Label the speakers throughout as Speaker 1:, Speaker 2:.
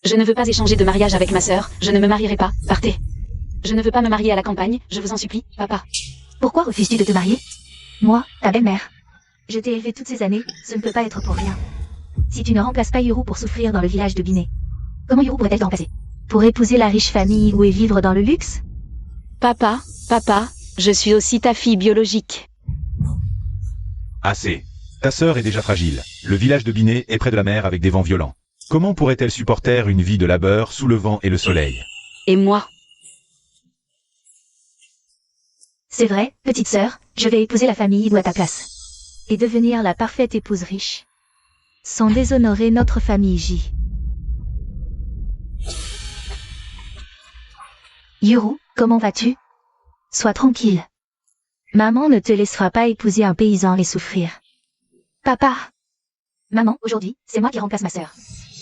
Speaker 1: Je ne veux pas échanger de mariage avec ma sœur, je ne me marierai pas, partez. Je ne veux pas me marier à la campagne, je vous en supplie, papa.
Speaker 2: Pourquoi refuses-tu de te marier? Moi, ta belle-mère. Je t'ai élevé toutes ces années, ce ne peut pas être pour rien. Si tu ne remplaces pas Yuru pour souffrir dans le village de Biné, comment Yuru pourrait-elle te remplacer? Pour épouser la riche famille ou vivre dans le luxe?
Speaker 1: Papa, je suis aussi ta fille biologique.
Speaker 3: Assez. Ta sœur est déjà fragile. Le village de Biné est près de la mer avec des vents violents. Comment pourrait-elle supporter une vie de labeur sous le vent et le soleil?
Speaker 1: Et moi?
Speaker 2: C'est vrai, petite sœur, je vais épouser la famille Ibu à ta place. Et devenir la parfaite épouse riche. Sans déshonorer notre famille J. Yuru, comment vas-tu? Sois tranquille. Maman ne te laissera pas épouser un paysan et souffrir. Papa! Maman, aujourd'hui, c'est moi qui remplace ma sœur.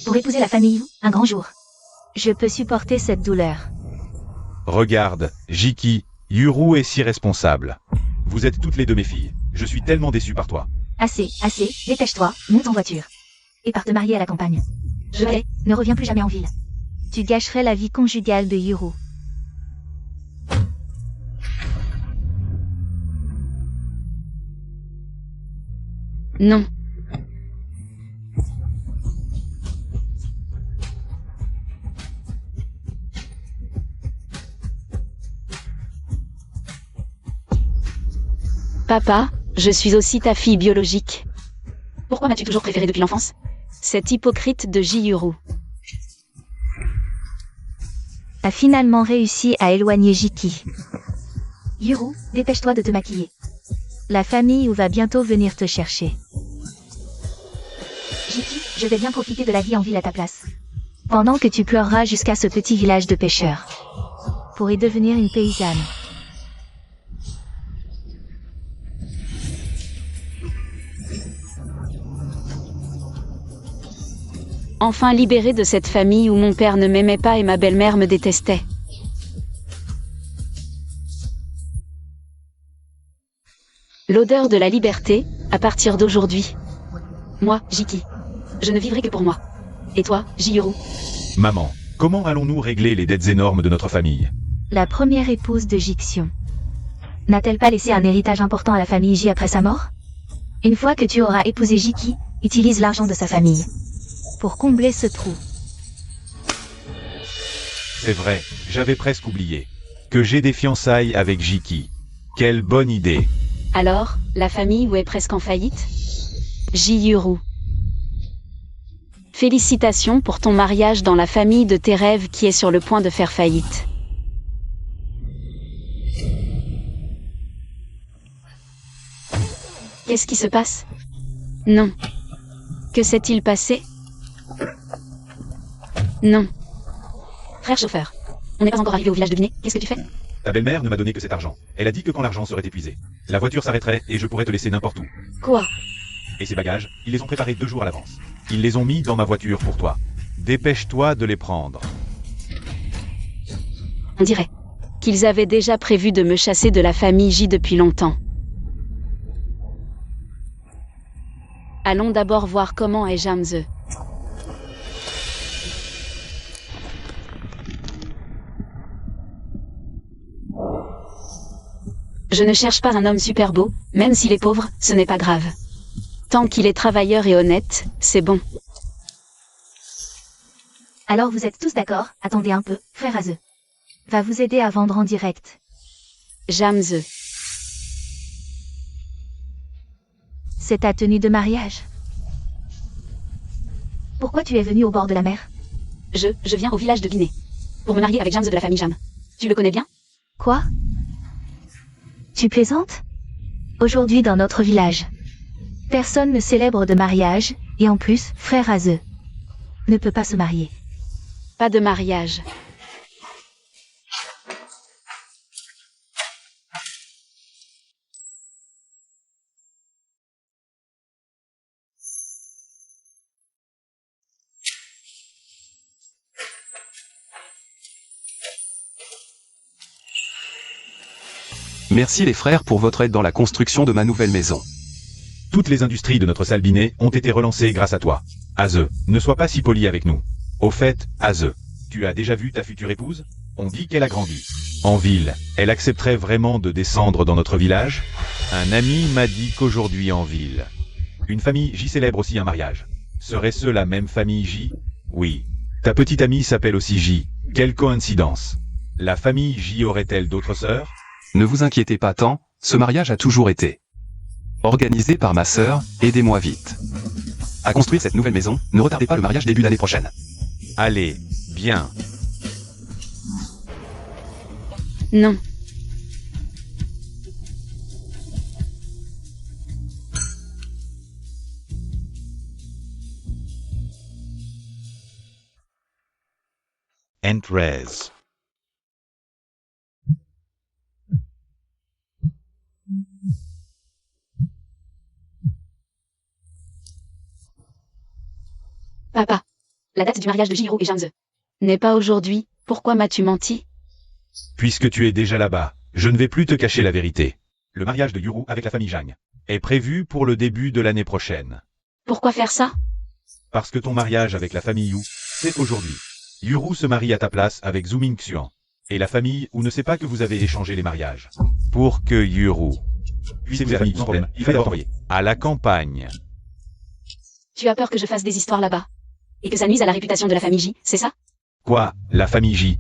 Speaker 2: Pour épouser la famille Ibu, un grand jour. Je peux supporter cette douleur.
Speaker 3: Regarde, Jiki, Yuru est si responsable. Vous êtes toutes les deux mes filles. Je suis tellement déçu par toi.
Speaker 2: Assez, dépêche-toi, monte en voiture. Et pars te marier à la campagne. Je vais, ne reviens plus jamais en ville. Tu gâcherais la vie conjugale de Yuru.
Speaker 1: Non. Papa, je suis aussi ta fille biologique. Pourquoi m'as-tu toujours préférée depuis l'enfance? Cette hypocrite de Jiyuru.
Speaker 2: A finalement réussi à éloigner Jiki. Yuru, dépêche-toi de te maquiller. La famille va bientôt venir te chercher. Jiki, je vais bien profiter de la vie en ville à ta place. Pendant que tu pleureras jusqu'à ce petit village de pêcheurs. Pour y devenir une paysanne.
Speaker 1: Enfin libérée de cette famille où mon père ne m'aimait pas et ma belle-mère me détestait. L'odeur de la liberté, à partir d'aujourd'hui. Moi, Jiki. Je ne vivrai que pour moi. Et toi, Jiyuru?
Speaker 3: Maman, comment allons-nous régler les dettes énormes de notre famille?
Speaker 2: La première épouse de Jixion. N'a-t-elle pas laissé un héritage important à la famille J après sa mort? Une fois que tu auras épousé Jiki, utilise l'argent de sa famille. Pour combler ce trou.
Speaker 3: C'est vrai, j'avais presque oublié. Que j'ai des fiançailles avec Jiki. Quelle bonne idée.
Speaker 1: Alors, la famille où est presque en faillite? Jiyuru. Félicitations pour ton mariage dans la famille de tes rêves qui est sur le point de faire faillite. Qu'est-ce qui se passe? Non. Que s'est-il passé? Non. Frère chauffeur, on n'est pas encore arrivé au village de Biné, qu'est-ce que tu fais?
Speaker 3: Ta belle-mère ne m'a donné que cet argent. Elle a dit que quand l'argent serait épuisé, la voiture s'arrêterait et je pourrais te laisser n'importe où.
Speaker 1: Quoi?
Speaker 3: Et ces bagages, ils les ont préparés 2 jours à l'avance. Ils les ont mis dans ma voiture pour toi. Dépêche-toi de les prendre.
Speaker 1: On dirait qu'ils avaient déjà prévu de me chasser de la famille J depuis longtemps. Allons d'abord voir comment est Jamze. Je ne cherche pas un homme super beau, même s'il est pauvre, ce n'est pas grave. Tant qu'il est travailleur et honnête, c'est bon.
Speaker 2: Alors vous êtes tous d'accord? Attendez un peu, frère Aze. Va vous aider à vendre en direct.
Speaker 1: Jamze.
Speaker 2: C'est ta tenue de mariage. Pourquoi tu es venu au bord de la mer?
Speaker 1: Je viens au village de Biné. Pour me marier avec Jamze de la famille Jam. Tu le connais bien?
Speaker 2: Quoi? Tu plaisantes? Aujourd'hui dans notre village, personne ne célèbre de mariage, et en plus, frère Aze ne peut pas se marier.
Speaker 1: Pas de mariage.
Speaker 4: Merci les frères pour votre aide dans la construction de ma nouvelle maison.
Speaker 3: Toutes les industries de notre salle Biné ont été relancées grâce à toi. Aze, ne sois pas si poli avec nous. Au fait, Aze, tu as déjà vu ta future épouse? On dit qu'elle a grandi. En ville, elle accepterait vraiment de descendre dans notre village? Un ami m'a dit qu'aujourd'hui en ville, une famille J célèbre aussi un mariage. Serait-ce la même famille J? Oui. Ta petite amie s'appelle aussi J. Quelle coïncidence. La famille J aurait-elle d'autres sœurs?
Speaker 4: Ne vous inquiétez pas tant, ce mariage a toujours été organisé par ma sœur, aidez-moi vite à construire cette nouvelle maison, ne retardez pas le mariage début d'année prochaine.
Speaker 3: Allez, bien.
Speaker 1: Non.
Speaker 3: Entrez.
Speaker 1: Papa. La date du mariage de Jiro et Jamze n'est pas aujourd'hui. Pourquoi m'as-tu menti?
Speaker 3: Puisque tu es déjà là-bas, je ne vais plus te cacher la vérité. Le mariage de Yuru avec la famille Jang est prévu pour le début de l'année prochaine.
Speaker 1: Pourquoi faire ça?
Speaker 3: Parce que ton mariage avec la famille Yu, c'est aujourd'hui. Yuru se marie à ta place avec Zhu Mingxian. Et la famille Wu ne sait pas que vous avez échangé les mariages. Pour que Yuru puisse épouser la famille sans problème, il fallait d'abord t'envoyer à la campagne.
Speaker 1: Tu as peur que je fasse des histoires là-bas et que ça nuise à la réputation de la famille J, c'est ça?
Speaker 3: Quoi, la famille J?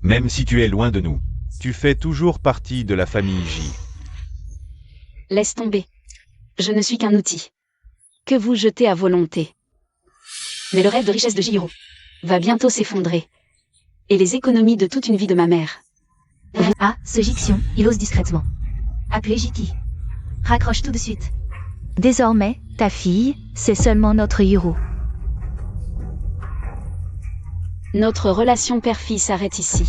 Speaker 3: Même si tu es loin de nous, tu fais toujours partie de la famille J.
Speaker 1: Laisse tomber. Je ne suis qu'un outil que vous jetez à volonté. Mais le rêve de richesse de Jiro va bientôt s'effondrer. Et les économies de toute une vie de ma mère.
Speaker 2: Ah, ce Jixion, il ose discrètement. Appelez Jiki. Raccroche tout de suite. Désormais, ta fille, c'est seulement notre Yuru.
Speaker 1: Notre relation père-fille s'arrête ici.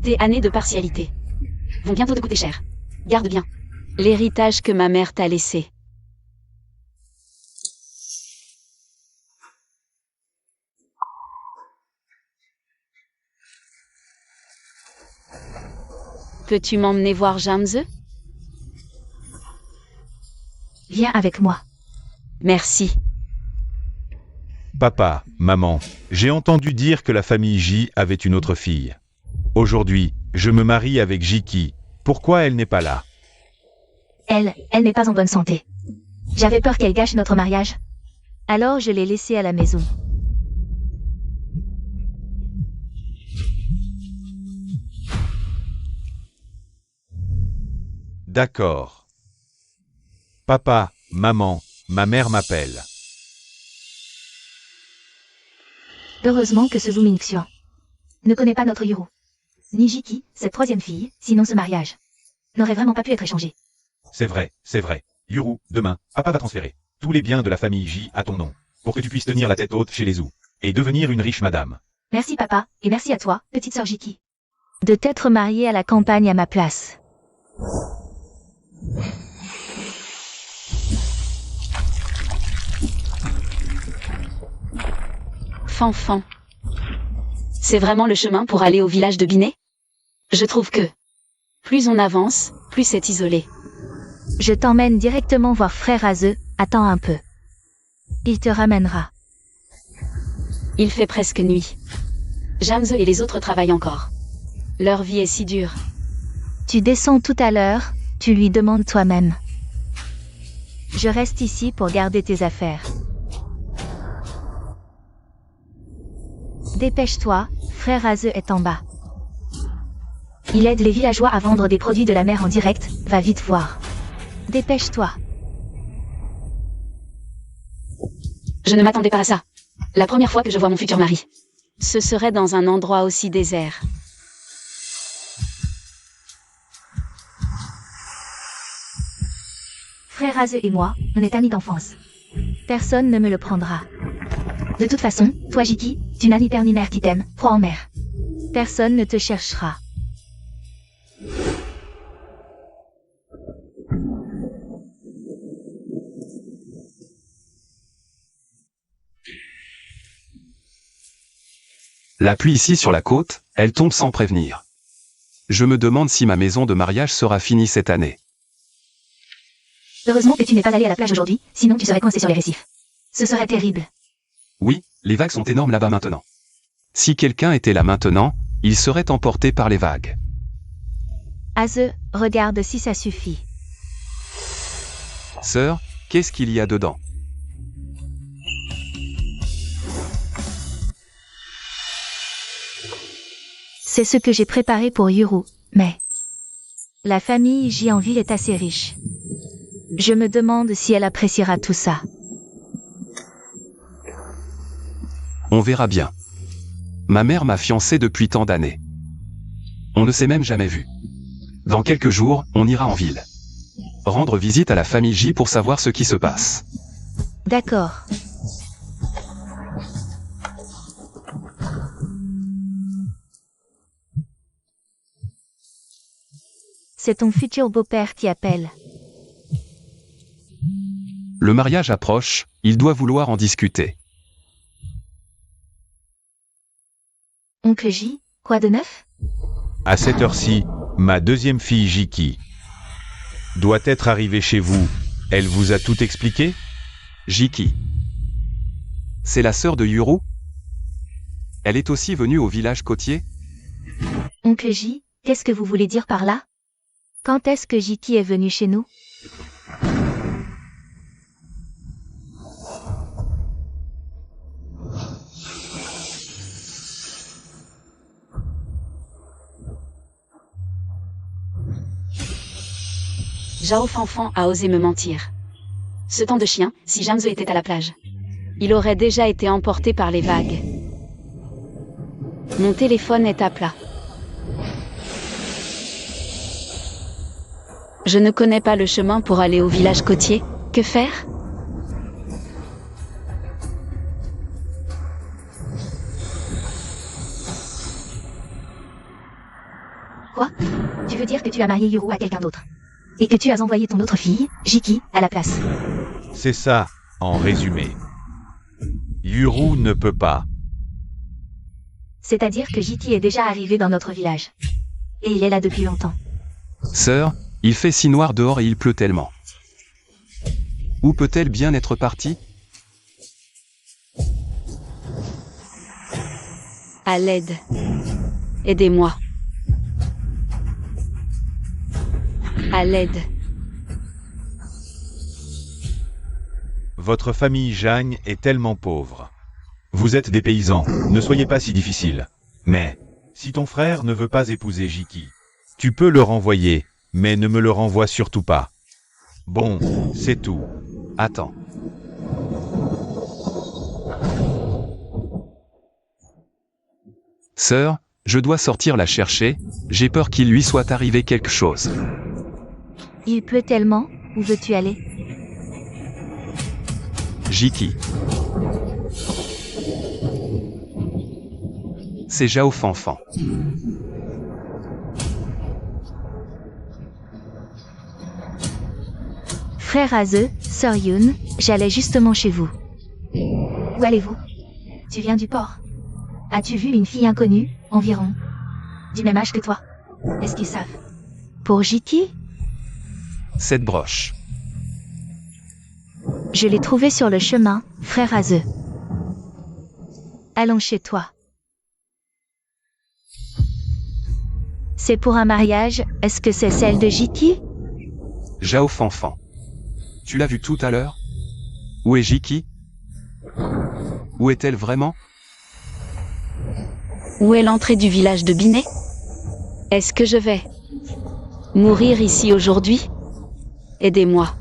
Speaker 1: Tes années de partialité vont bientôt te coûter cher. Garde bien l'héritage que ma mère t'a laissé. Peux-tu m'emmener voir Jamze?
Speaker 2: Viens avec moi.
Speaker 1: Merci.
Speaker 3: Papa, maman, j'ai entendu dire que la famille J avait une autre fille. Aujourd'hui, je me marie avec Jiki. Pourquoi elle n'est pas là?
Speaker 2: Elle n'est pas en bonne santé. J'avais peur qu'elle gâche notre mariage. Alors je l'ai laissée à la maison.
Speaker 3: D'accord. Papa, maman, ma mère m'appelle.
Speaker 2: Heureusement que ce Zhu Mingxian ne connaît pas notre Yuru. Ni Jiki, cette troisième fille, sinon ce mariage n'aurait vraiment pas pu être échangé.
Speaker 3: C'est vrai, c'est vrai. Yuru, demain, papa va transférer tous les biens de la famille J à ton nom, pour que tu puisses tenir la tête haute chez les Zhu, et devenir une riche madame.
Speaker 2: Merci papa, et merci à toi, petite sœur Jiki. De t'être mariée à la campagne à ma place.
Speaker 1: Fanfan. C'est vraiment le chemin pour aller au village de Binet? Je trouve que plus on avance, plus c'est isolé.
Speaker 2: Je t'emmène directement voir frère Aze, attends un peu. Il te ramènera.
Speaker 1: Il fait presque nuit. Jamze et les autres travaillent encore. Leur vie est si dure.
Speaker 2: Tu descends tout à l'heure, tu lui demandes toi-même. Je reste ici pour garder tes affaires. Dépêche-toi, frère Aze est en bas. Il aide les villageois à vendre des produits de la mer en direct, va vite voir. Dépêche-toi.
Speaker 1: Je ne m'attendais pas à ça. La première fois que je vois mon futur mari. Ce serait dans un endroit aussi désert.
Speaker 2: Frère Aze et moi, on est amis d'enfance. Personne ne me le prendra. De toute façon, toi Jiki, tu n'as ni père ni mère qui t'aime, crois en mère. Personne ne te cherchera.
Speaker 4: La pluie ici sur la côte, elle tombe sans prévenir. Je me demande si ma maison de mariage sera finie cette année.
Speaker 2: Heureusement que tu n'es pas allé à la plage aujourd'hui, sinon tu serais coincé sur les récifs. Ce serait terrible.
Speaker 4: Oui, les vagues sont énormes là-bas maintenant. Si quelqu'un était là maintenant, il serait emporté par les vagues.
Speaker 2: Aze, regarde si ça suffit.
Speaker 4: Sœur, qu'est-ce qu'il y a dedans?
Speaker 2: C'est ce que j'ai préparé pour Yuru, mais... La famille Jianville est assez riche. Je me demande si elle appréciera tout ça.
Speaker 4: On verra bien. Ma mère m'a fiancé depuis tant d'années. On ne s'est même jamais vu. Dans quelques jours, on ira en ville. Rendre visite à la famille J pour savoir ce qui se passe.
Speaker 2: D'accord. C'est ton futur beau-père qui appelle.
Speaker 4: Le mariage approche, il doit vouloir en discuter.
Speaker 2: Oncle J, quoi de neuf?
Speaker 3: À cette heure-ci, ma deuxième fille Jiki doit être arrivée chez vous. Elle vous a tout expliqué?
Speaker 4: Jiki. C'est la sœur de Yuru? Elle est aussi venue au village côtier?
Speaker 2: Oncle J, qu'est-ce que vous voulez dire par là? Quand est-ce que Jiki est venu chez nous?
Speaker 1: Zhao Fanfan a osé me mentir. Ce temps de chien, si Jamze était à la plage. Il aurait déjà été emporté par les vagues. Mon téléphone est à plat. Je ne connais pas le chemin pour aller au village côtier. Que faire?
Speaker 2: Quoi? Tu veux dire que tu as marié Yuru à quelqu'un d'autre? Et que tu as envoyé ton autre fille, Jiki, à la place?
Speaker 3: C'est ça, en résumé. Yuru ne peut pas.
Speaker 2: C'est-à-dire que Jiki est déjà arrivé dans notre village. Et il est là depuis longtemps.
Speaker 4: Sœur, il fait si noir dehors et il pleut tellement. Où peut-elle bien être partie?
Speaker 1: À l'aide. Aidez-moi. À l'aide.
Speaker 3: Votre famille Jagne est tellement pauvre. Vous êtes des paysans, ne soyez pas si difficiles. Mais, si ton frère ne veut pas épouser Jiki, tu peux le renvoyer, mais ne me le renvoie surtout pas. Bon, c'est tout.
Speaker 4: Attends. Sœur, je dois sortir la chercher, j'ai peur qu'il lui soit arrivé quelque chose.
Speaker 2: Il pleut tellement, où veux-tu aller?
Speaker 4: Jiki. C'est Zhao Fanfan.
Speaker 2: Frère Aze, sœur Yun, j'allais justement chez vous. Où allez-vous? Tu viens du port. As-tu vu une fille inconnue, environ du même âge que toi? Est-ce qu'ils savent? Pour Jiki?
Speaker 4: Cette broche.
Speaker 2: Je l'ai trouvée sur le chemin, frère Aze. Allons chez toi. C'est pour un mariage, est-ce que c'est celle de Jiki?
Speaker 4: Zhao Fanfan. Tu l'as vue tout à l'heure? Où est Jiki? Où est-elle vraiment?
Speaker 1: Où est l'entrée du village de Binet? Est-ce que je vais mourir ici aujourd'hui? Aidez-moi.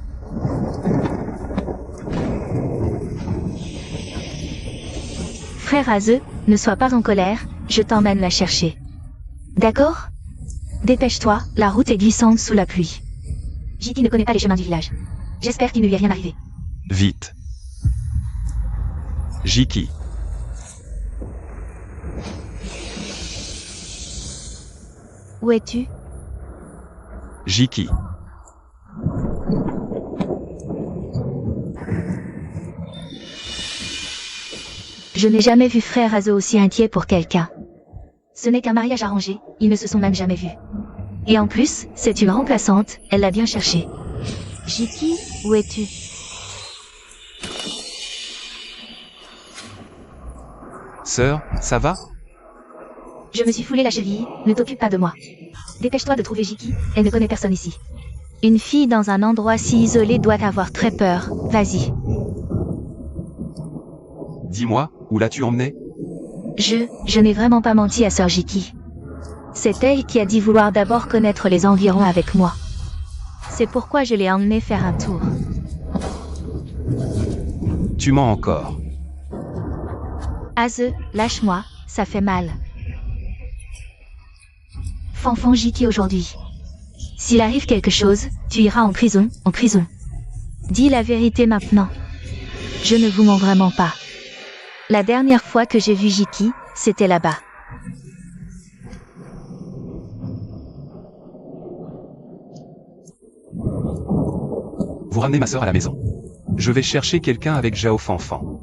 Speaker 2: Frère Aze, ne sois pas en colère, je t'emmène la chercher. D'accord? Dépêche-toi, la route est glissante sous la pluie. Jiki ne connaît pas les chemins du village. J'espère qu'il ne lui est rien arrivé.
Speaker 4: Vite. Jiki.
Speaker 2: Où es-tu?
Speaker 4: Jiki.
Speaker 2: Je n'ai jamais vu frère Aze aussi inquiet pour quelqu'un. Ce n'est qu'un mariage arrangé, ils ne se sont même jamais vus. Et en plus, c'est une remplaçante, elle l'a bien cherché. Jiki, où es-tu?
Speaker 4: Sœur, ça va?
Speaker 2: Je me suis foulé la cheville, ne t'occupe pas de moi. Dépêche-toi de trouver Jiki, elle ne connaît personne ici. Une fille dans un endroit si isolé doit avoir très peur, vas-y.
Speaker 4: Dis-moi, où l'as-tu emmené?
Speaker 2: Je n'ai vraiment pas menti à Sœur Jiki. C'est elle qui a dit vouloir d'abord connaître les environs avec moi. C'est pourquoi je l'ai emmenée faire un tour.
Speaker 4: Tu mens encore.
Speaker 2: Aze, lâche-moi, ça fait mal. Fanfan Jiki aujourd'hui. S'il arrive quelque chose, tu iras en prison, en prison. Dis la vérité maintenant. Je ne vous mens vraiment pas. La dernière fois que j'ai vu Jiki, c'était là-bas.
Speaker 4: Vous ramenez ma sœur à la maison. Je vais chercher quelqu'un avec Jao Fanfan.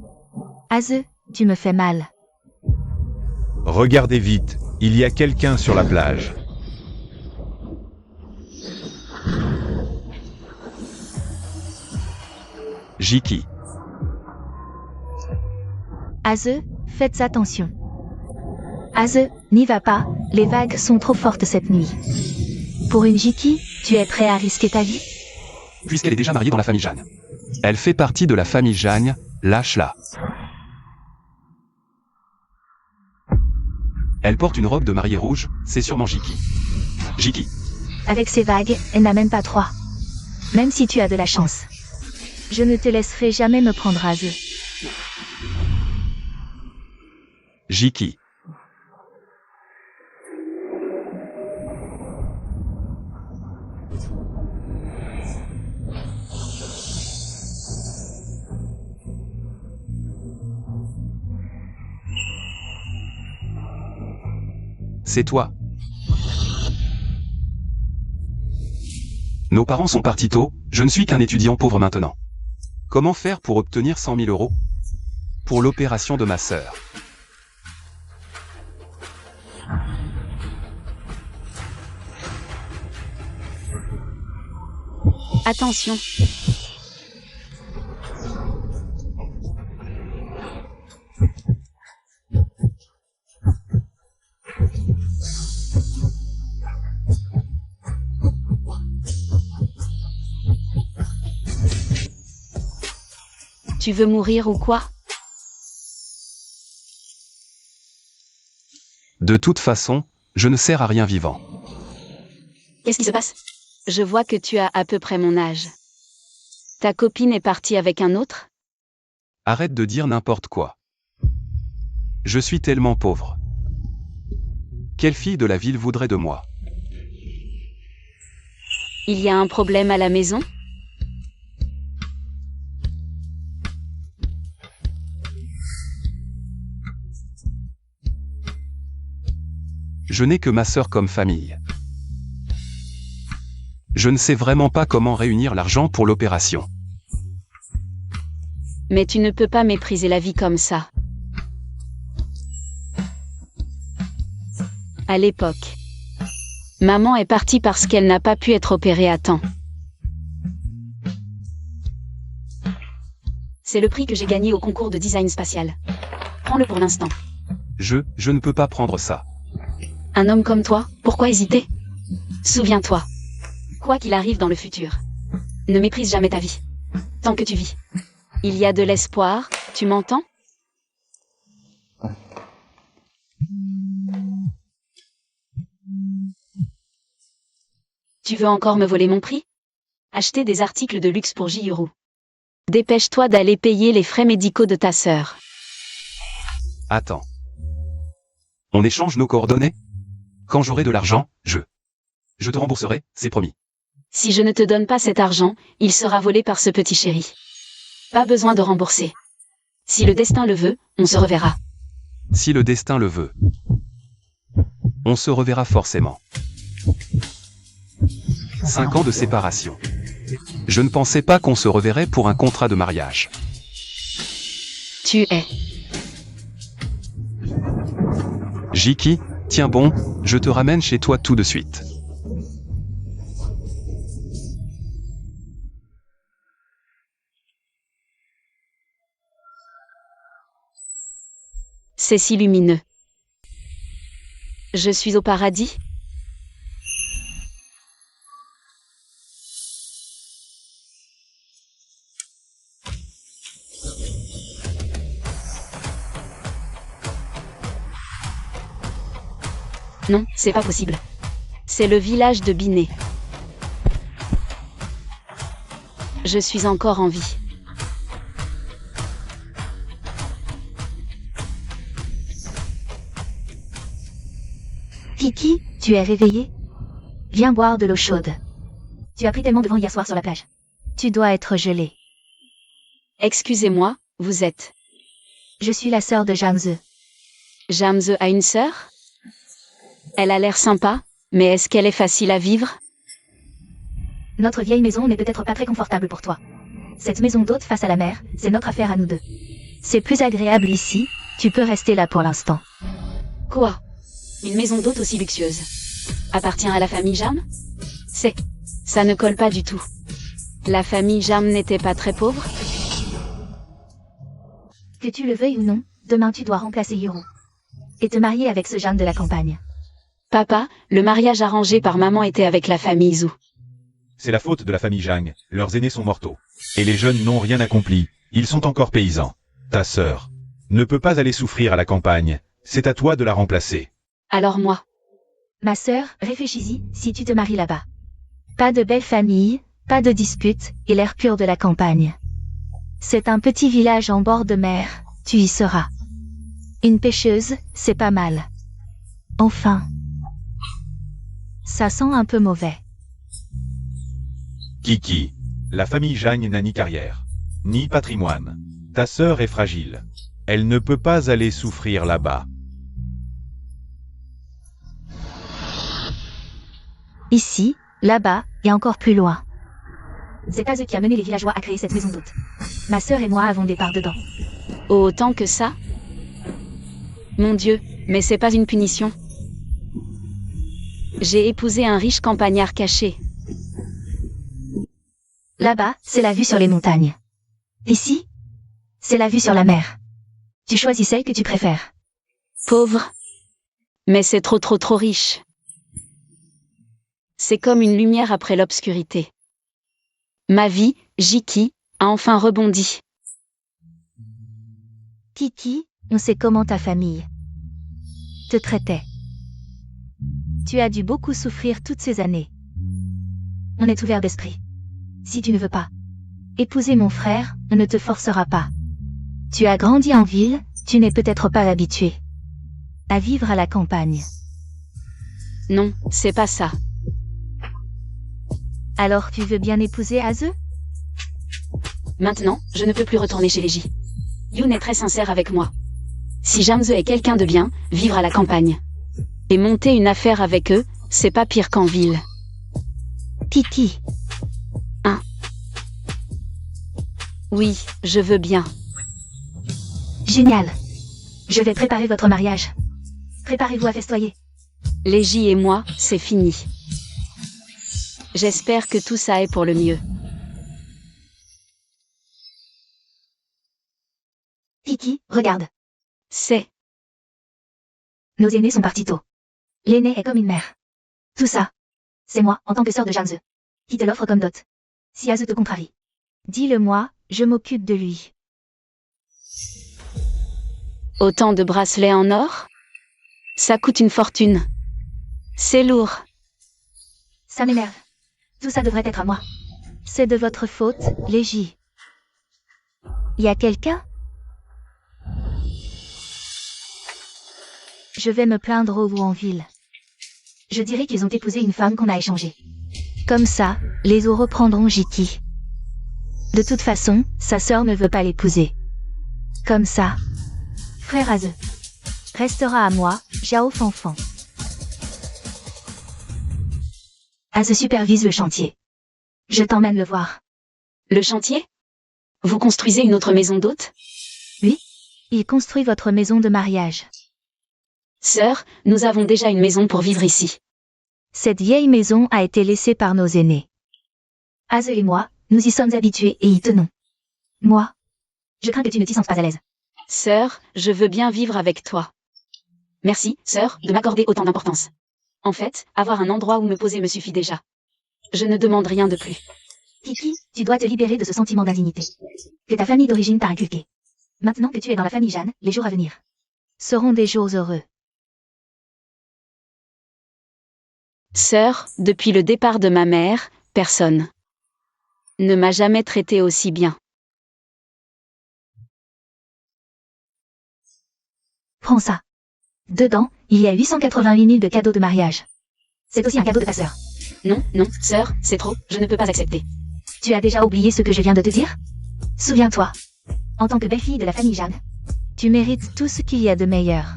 Speaker 2: Aze, tu me fais mal.
Speaker 3: Regardez vite, il y a quelqu'un sur la plage.
Speaker 4: Jiki.
Speaker 2: Aze, faites attention. Aze, n'y va pas, les vagues sont trop fortes cette nuit. Pour une Jiki, tu es prêt à risquer ta vie?
Speaker 4: Puisqu'elle est déjà mariée dans la famille Jeanne. Elle fait partie de la famille Jeanne, lâche-la. Elle porte une robe de mariée rouge, c'est sûrement Jiki. Jiki.
Speaker 2: Avec ces vagues, elle n'a même pas 3. Même si tu as de la chance. Je ne te laisserai jamais me prendre Aze.
Speaker 4: Jiki. C'est toi. Nos parents sont partis tôt, je ne suis qu'un étudiant pauvre maintenant. Comment faire pour obtenir 100 000 euros? Pour l'opération de ma sœur.
Speaker 1: Attention. Tu veux mourir ou quoi?
Speaker 4: De toute façon, je ne sers à rien vivant.
Speaker 1: Qu'est-ce qui se passe? Je vois que tu as à peu près mon âge. Ta copine est partie avec un autre?
Speaker 4: Arrête de dire n'importe quoi. Je suis tellement pauvre. Quelle fille de la ville voudrait de moi?
Speaker 1: Il y a un problème à la maison?
Speaker 4: Je n'ai que ma sœur comme famille. Je ne sais vraiment pas comment réunir l'argent pour l'opération.
Speaker 1: Mais tu ne peux pas mépriser la vie comme ça. À l'époque, maman est partie parce qu'elle n'a pas pu être opérée à temps. C'est le prix que j'ai gagné au concours de design spatial. Prends-le pour l'instant.
Speaker 4: Je ne peux pas prendre ça.
Speaker 1: Un homme comme toi, pourquoi hésiter? Souviens-toi. Quoi qu'il arrive dans le futur, ne méprise jamais ta vie. Tant que tu vis. Il y a de l'espoir, tu m'entends? Tu veux encore me voler mon prix? Acheter des articles de luxe pour Jihiro. Dépêche-toi d'aller payer les frais médicaux de ta sœur.
Speaker 4: Attends. On échange nos coordonnées? Quand j'aurai de l'argent, je te rembourserai, c'est promis.
Speaker 1: Si je ne te donne pas cet argent, il sera volé par ce petit chéri. Pas besoin de rembourser. Si le destin le veut, on se reverra.
Speaker 4: Si le destin le veut. On se reverra forcément. 5 ans de séparation. Je ne pensais pas qu'on se reverrait pour un contrat de mariage.
Speaker 1: Tu es.
Speaker 4: Jiki, tiens bon, je te ramène chez toi tout de suite.
Speaker 1: C'est si lumineux. Je suis au paradis? Non, c'est pas possible. C'est le village de Binet. Je suis encore en vie.
Speaker 2: Kiki, tu es réveillée? Viens boire de l'eau chaude. Tu as pris tellement de vent hier soir sur la plage. Tu dois être gelée.
Speaker 1: Excusez-moi, vous êtes...
Speaker 2: Je suis la sœur de Jamze.
Speaker 1: Jamze a une sœur? Elle a l'air sympa, mais est-ce qu'elle est facile à vivre?
Speaker 2: Notre vieille maison n'est peut-être pas très confortable pour toi. Cette maison d'hôte face à la mer, c'est notre affaire à nous deux. C'est plus agréable ici, tu peux rester là pour l'instant.
Speaker 1: Quoi? Une maison d'hôte aussi luxueuse appartient à la famille Jam? Ça ne colle pas du tout. La famille Jam n'était pas très pauvre?
Speaker 2: Que tu le veuilles ou non, demain tu dois remplacer Hiro. Et te marier avec ce Jam de la campagne.
Speaker 1: Papa, le mariage arrangé par maman était avec la famille Zhou.
Speaker 3: C'est la faute de la famille Zhang, leurs aînés sont mortaux. Et les jeunes n'ont rien accompli, ils sont encore paysans. Ta sœur ne peut pas aller souffrir à la campagne, c'est à toi de la remplacer.
Speaker 1: Alors moi?
Speaker 2: Ma sœur, réfléchis-y, si tu te maries là-bas. Pas de belle famille, pas de disputes, et l'air pur de la campagne. C'est un petit village en bord de mer, tu y seras. Une pêcheuse, c'est pas mal. Enfin. Ça sent un peu mauvais.
Speaker 3: Kiki, la famille Zhang n'a ni carrière, ni patrimoine. Ta sœur est fragile. Elle ne peut pas aller souffrir là-bas.
Speaker 2: Ici, là-bas, et encore plus loin. C'est Aze qui a mené les villageois à créer cette maison d'hôte. Ma sœur et moi avons des parts dedans.
Speaker 1: Autant que ça? Mon Dieu, mais c'est pas une punition. J'ai épousé un riche campagnard caché.
Speaker 2: Là-bas, c'est la vue sur les montagnes. Ici, c'est la vue sur la mer. Tu choisis celle que tu préfères.
Speaker 1: Pauvre. Mais c'est trop riche. C'est comme une lumière après l'obscurité. Ma vie, Jiki, a enfin rebondi.
Speaker 2: Kiki, on sait comment ta famille te traitait. Tu as dû beaucoup souffrir toutes ces années. On est ouvert d'esprit. Si tu ne veux pas épouser mon frère, on ne te forcera pas. Tu as grandi en ville, tu n'es peut-être pas habitué à vivre à la campagne.
Speaker 1: Non, c'est pas ça.
Speaker 2: Alors tu veux bien épouser Aze?
Speaker 1: Maintenant, je ne peux plus retourner chez les J. Yoon est très sincère avec moi. Si Jamze est quelqu'un de bien, vivre à la campagne. Et monter une affaire avec eux, c'est pas pire qu'en ville.
Speaker 2: Kiki.
Speaker 1: Oui, je veux bien.
Speaker 2: Génial. Je vais préparer votre mariage. Préparez-vous à festoyer.
Speaker 1: Les J et moi, c'est fini. J'espère que tout ça est pour le mieux.
Speaker 2: Kiki, regarde.
Speaker 1: C'est...
Speaker 2: Nos aînés sont partis tôt. L'aîné est comme une mère. Tout ça, c'est moi, en tant que sœur de Jamze, qui te l'offre comme dot. Si Aze te contrarie, dis-le-moi, je m'occupe de lui.
Speaker 1: Autant de bracelets en or? Ça coûte une fortune. C'est lourd.
Speaker 2: Ça m'énerve. Tout ça devrait être à moi. C'est de votre faute, les J. Y a quelqu'un? Je vais me plaindre au en ville. Je dirais qu'ils ont épousé une femme qu'on a échangée. Comme ça, les eaux reprendront Jiki. De toute façon, sa sœur ne veut pas l'épouser. Comme ça, frère Aze restera à moi, Xiao Fanfan. Aze supervise le chantier. Je t'emmène le voir.
Speaker 1: Le chantier? Vous construisez une autre maison d'hôte?
Speaker 2: Oui, il construit votre maison de mariage.
Speaker 1: Sœur, nous avons déjà une maison pour vivre ici.
Speaker 2: Cette vieille maison a été laissée par nos aînés. Aze et moi, nous y sommes habitués et y tenons. Moi, je crains que tu ne t'y sentes pas à l'aise.
Speaker 1: Sœur, je veux bien vivre avec toi. Merci, sœur, de m'accorder autant d'importance. En fait, avoir un endroit où me poser me suffit déjà. Je ne demande rien de plus.
Speaker 2: Kiki, tu dois te libérer de ce sentiment d'indignité que ta famille d'origine t'a inculqué. Maintenant que tu es dans la famille Jeanne, les jours à venir seront des jours heureux.
Speaker 1: Sœur, depuis le départ de ma mère, personne ne m'a jamais traité aussi bien.
Speaker 2: Prends ça. Dedans, il y a 888 000 de cadeaux de mariage. C'est aussi un cadeau de ta sœur.
Speaker 1: Non, non, sœur, c'est trop, je ne peux pas accepter.
Speaker 2: Tu as déjà oublié ce que je viens de te dire? Souviens-toi. En tant que belle-fille de la famille Jeanne, tu mérites tout ce qu'il y a de meilleur.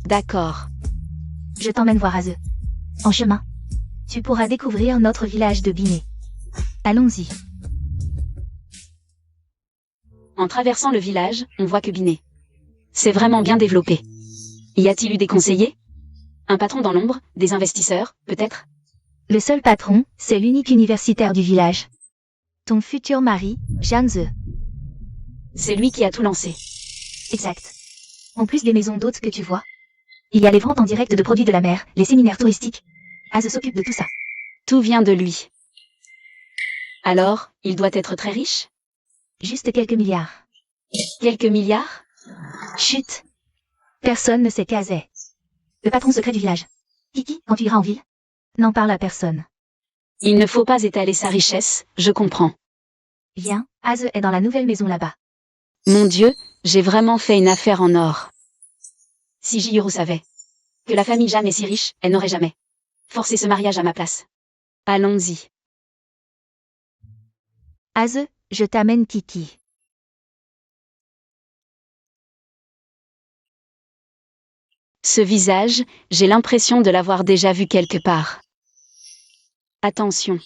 Speaker 1: D'accord.
Speaker 2: Je t'emmène voir Azeu. En chemin, tu pourras découvrir notre village de Binet. Allons-y.
Speaker 1: En traversant le village, on voit que Binet. C'est vraiment bien développé. Y a-t-il eu des conseillers? Un patron dans l'ombre, des investisseurs, peut-être?
Speaker 2: Le seul patron, c'est l'unique universitaire du village. Ton futur mari, Jeanne Zhe.
Speaker 1: C'est lui qui a tout lancé.
Speaker 2: Exact. En plus des maisons d'hôtes que tu vois, il y a les ventes en direct de produits de la mer, les séminaires touristiques. Azeu s'occupe de tout ça.
Speaker 1: Tout vient de lui. Alors, il doit être très riche?
Speaker 2: Juste quelques milliards.
Speaker 1: Quelques milliards?
Speaker 2: Chut. Personne ne sait qu'Azeu. Le patron secret du village. Kiki, quand tu iras en ville, n'en parle à personne.
Speaker 1: Il ne faut pas étaler sa richesse, je comprends.
Speaker 2: Viens, Azeu est dans la nouvelle maison là-bas.
Speaker 1: Mon Dieu, j'ai vraiment fait une affaire en or. Si Jihiro savait que la famille Jeanne est si riche, elle n'aurait jamais forcé ce mariage à ma place. Allons-y.
Speaker 2: Azeu, je t'amène Kiki.
Speaker 1: Ce visage, j'ai l'impression de l'avoir déjà vu quelque part. Attention.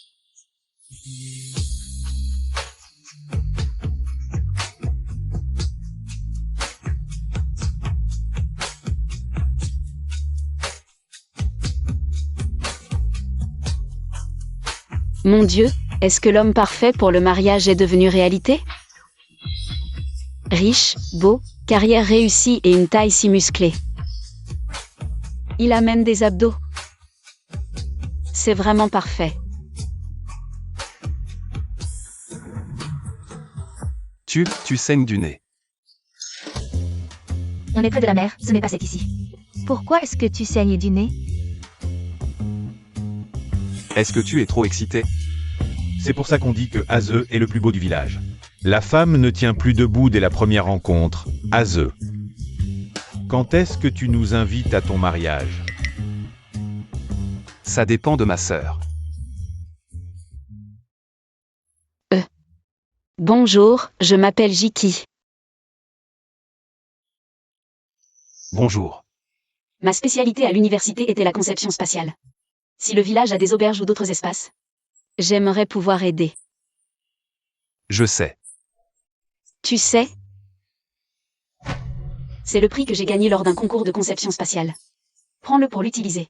Speaker 1: Mon Dieu, est-ce que l'homme parfait pour le mariage est devenu réalité? Riche, beau, carrière réussie et une taille si musclée. Il amène des abdos. C'est vraiment parfait.
Speaker 4: Tu saignes du nez.
Speaker 2: On est près de la mer, ce n'est pas sec ici. Pourquoi est-ce que tu saignes du nez?
Speaker 4: Est-ce que tu es trop excité?
Speaker 3: C'est pour ça qu'on dit que Azeu est le plus beau du village. La femme ne tient plus debout dès la première rencontre. Azeu. Quand est-ce que tu nous invites à ton mariage?
Speaker 4: Ça dépend de ma sœur.
Speaker 1: Bonjour, je m'appelle Jiki.
Speaker 4: Bonjour.
Speaker 1: Ma spécialité à l'université était la conception spatiale. Si le village a des auberges ou d'autres espaces, j'aimerais pouvoir aider.
Speaker 4: Je sais.
Speaker 1: Tu sais? C'est le prix que j'ai gagné lors d'un concours de conception spatiale. Prends-le pour l'utiliser.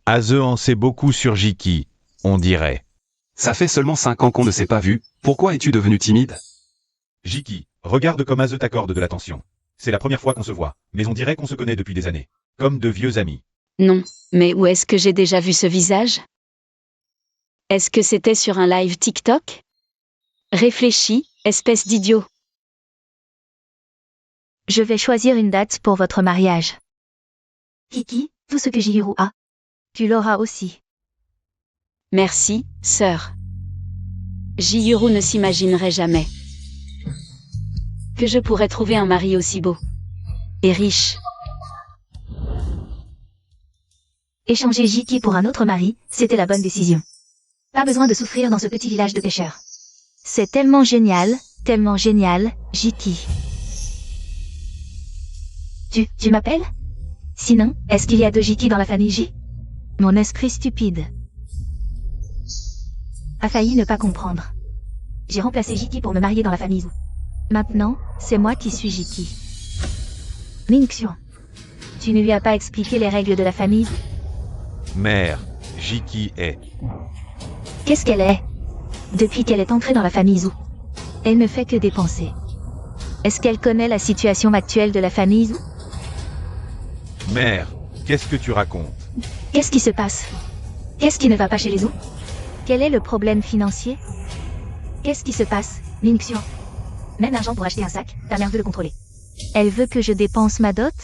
Speaker 3: Azeu en sait beaucoup sur Jiki, on dirait.
Speaker 4: Ça fait seulement 5 ans qu'on ne s'est pas vu, pourquoi es-tu devenu timide?
Speaker 3: Jiki, regarde comme Azeu t'accorde de l'attention. C'est la première fois qu'on se voit, mais on dirait qu'on se connaît depuis des années. Comme de vieux amis.
Speaker 1: Non, mais où est-ce que j'ai déjà vu ce visage? Est-ce que c'était sur un live TikTok? Réfléchis, espèce d'idiot.
Speaker 2: Je vais choisir une date pour votre mariage. Kiki, tout ce que Jihiro a, tu l'auras aussi.
Speaker 1: Merci, sœur. Jihiro ne s'imaginerait jamais que je pourrais trouver un mari aussi beau et riche.
Speaker 2: Échanger Jiki pour un autre mari, c'était la bonne décision. Pas besoin de souffrir dans ce petit village de pêcheurs. C'est tellement génial, Jiki. Tu m'appelles? Sinon, est-ce qu'il y a 2 Jiki dans la famille J? Mon esprit stupide a failli ne pas comprendre. J'ai remplacé Jiki pour me marier dans la famille Zhu. Maintenant, c'est moi qui suis Jiki. Mingxian, tu ne lui as pas expliqué les règles de la famille Zhu?
Speaker 3: Mère, Jiki est.
Speaker 2: Qu'est-ce qu'elle est? Depuis qu'elle est entrée dans la famille Zhu, elle ne fait que dépenser. Est-ce qu'elle connaît la situation actuelle de la famille Zhou?
Speaker 3: Mère, qu'est-ce que tu racontes?
Speaker 2: Qu'est-ce qui se passe? Qu'est-ce qui ne va pas chez les Zhou? Quel est le problème financier? Qu'est-ce qui se passe, Ming-Xian? Même l'argent pour acheter un sac, ta mère veut le contrôler. Elle veut que je dépense ma dot?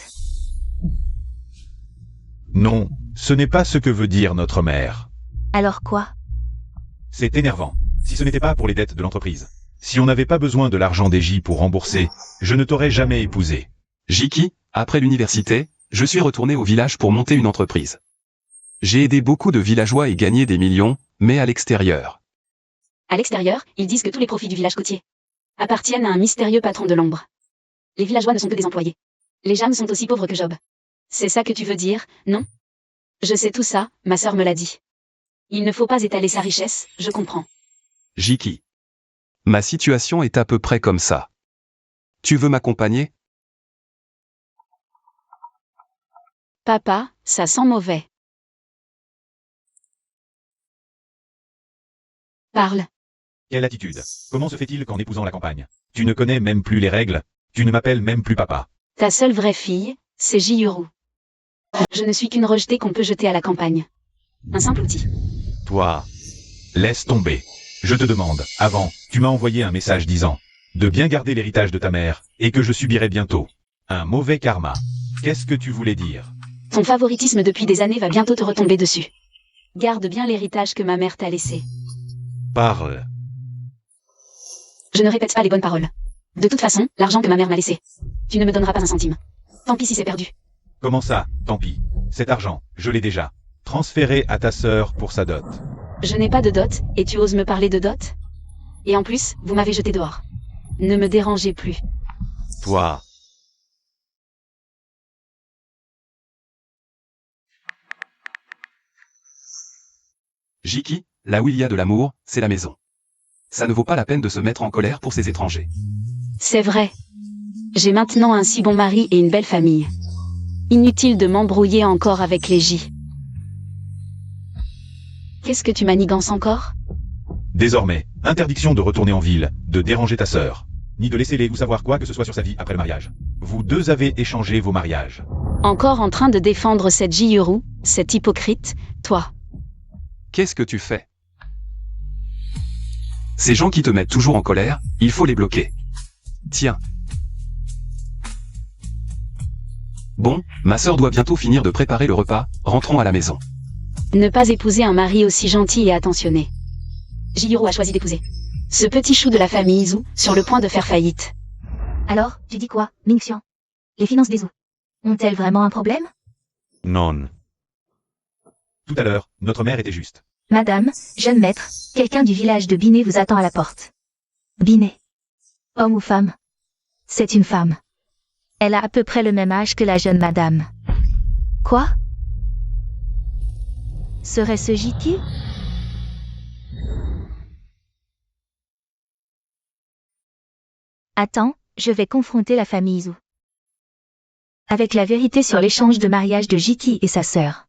Speaker 3: Non, ce n'est pas ce que veut dire notre mère.
Speaker 2: Alors quoi?
Speaker 3: C'est énervant. Si ce n'était pas pour les dettes de l'entreprise. Si on n'avait pas besoin de l'argent des J pour rembourser, je ne t'aurais jamais épousé.
Speaker 4: Jiki, après l'université, je suis retourné au village pour monter une entreprise. J'ai aidé beaucoup de villageois et gagné des millions, mais à l'extérieur.
Speaker 1: À l'extérieur, ils disent que tous les profits du village côtier appartiennent à un mystérieux patron de l'ombre. Les villageois ne sont que des employés. Les Jam sont aussi pauvres que Job. C'est ça que tu veux dire, non? Je sais tout ça, ma sœur me l'a dit. Il ne faut pas étaler sa richesse, je comprends.
Speaker 4: Jiki. Ma situation est à peu près comme ça. Tu veux m'accompagner?
Speaker 1: Papa, ça sent mauvais. Parle.
Speaker 3: Quelle attitude. Comment se fait-il qu'en épousant la campagne, tu ne connais même plus les règles, tu ne m'appelles même plus papa.
Speaker 1: Ta seule vraie fille, c'est Jiyuru. Je ne suis qu'une rejetée qu'on peut jeter à la campagne. Un simple outil.
Speaker 3: Toi, laisse tomber. Je te demande, avant, tu m'as envoyé un message disant de bien garder l'héritage de ta mère, et que je subirai bientôt un mauvais karma. Qu'est-ce que tu voulais dire?
Speaker 1: Ton favoritisme depuis des années va bientôt te retomber dessus. Garde bien l'héritage que ma mère t'a laissé.
Speaker 3: Parle.
Speaker 1: Je ne répète pas les bonnes paroles. De toute façon, l'argent que ma mère m'a laissé, tu ne me donneras pas un centime. Tant pis si c'est perdu.
Speaker 3: Comment ça, tant pis. Cet argent, je l'ai déjà transféré à ta sœur pour sa dot.
Speaker 1: Je n'ai pas de dot, et tu oses me parler de dot? Et en plus, vous m'avez jeté dehors. Ne me dérangez plus.
Speaker 3: Toi.
Speaker 4: Jiki, là où il y a de l'amour, c'est la maison. Ça ne vaut pas la peine de se mettre en colère pour ces étrangers.
Speaker 1: C'est vrai. J'ai maintenant un si bon mari et une belle famille. Inutile de m'embrouiller encore avec les J. Qu'est-ce que tu manigances encore?
Speaker 3: Désormais, interdiction de retourner en ville, de déranger ta sœur, ni de laisser les ou savoir quoi que ce soit sur sa vie après le mariage. Vous deux avez échangé vos mariages.
Speaker 1: Encore en train de défendre cette Jiyuru, cette hypocrite, toi.
Speaker 4: Qu'est-ce que tu fais? Ces gens qui te mettent toujours en colère, il faut les bloquer. Tiens. Bon, ma sœur doit bientôt finir de préparer le repas, rentrons à la maison.
Speaker 1: Ne pas épouser un mari aussi gentil et attentionné. Jiyuru a choisi d'épouser ce petit chou de la famille Zhou, sur le point de faire faillite.
Speaker 2: Alors, tu dis quoi, Ming-Xian? Les finances des Zhou ont-elles vraiment un problème?
Speaker 3: Non. Tout à l'heure, notre mère était juste.
Speaker 2: Madame, jeune maître, quelqu'un du village de Binet vous attend à la porte. Binet. Homme ou femme? C'est une femme. Elle a à peu près le même âge que la jeune madame. Quoi? Serait-ce Jiki? Attends, je vais confronter la famille Zhou avec la vérité sur l'échange de mariage de Jiki et sa sœur.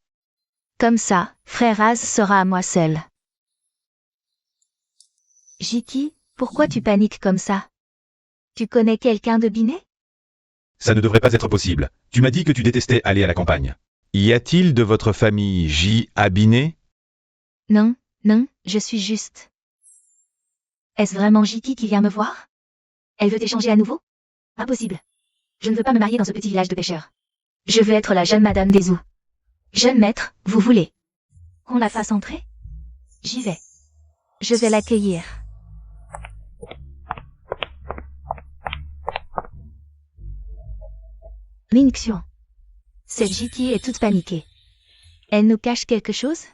Speaker 2: Comme ça, frère Az sera à moi seul. Jiki, pourquoi tu paniques comme ça? Tu connais quelqu'un de Binet?
Speaker 3: Ça ne devrait pas être possible. Tu m'as dit que tu détestais aller à la campagne. Y a-t-il de votre famille J à Binet?
Speaker 2: Non, non, je suis juste. Est-ce vraiment Jiki qui vient me voir? Elle veut échanger à nouveau? Impossible. Je ne veux pas me marier dans ce petit village de pêcheurs. Je veux être la jeune madame des Zhou. Jeune maître, vous voulez qu'on la fasse entrer? J'y vais. Je vais l'accueillir. Ming-Xian. Cette Jiki est toute paniquée. Elle nous cache quelque chose?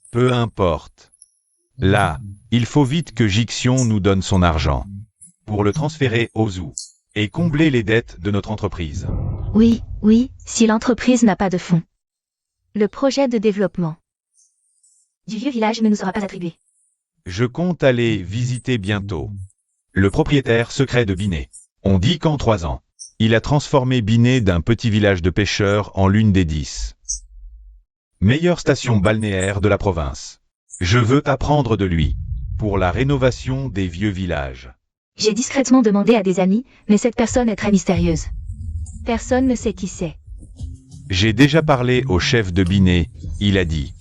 Speaker 3: Peu importe. Là, il faut vite que Jixion nous donne son argent pour le transférer aux Zhou et combler les dettes de notre entreprise.
Speaker 2: Oui, oui, si l'entreprise n'a pas de fonds. Le projet de développement du vieux village ne nous sera pas attribué.
Speaker 3: Je compte aller visiter bientôt le propriétaire secret de Binet. On dit qu'en 3 ans, il a transformé Binet d'un petit village de pêcheurs en l'une des 10 meilleures stations balnéaires de la province. Je veux apprendre de lui pour la rénovation des vieux villages.
Speaker 2: J'ai discrètement demandé à des amis, mais cette personne est très mystérieuse. Personne ne sait qui c'est.
Speaker 3: J'ai déjà parlé au chef de Binet, il a dit.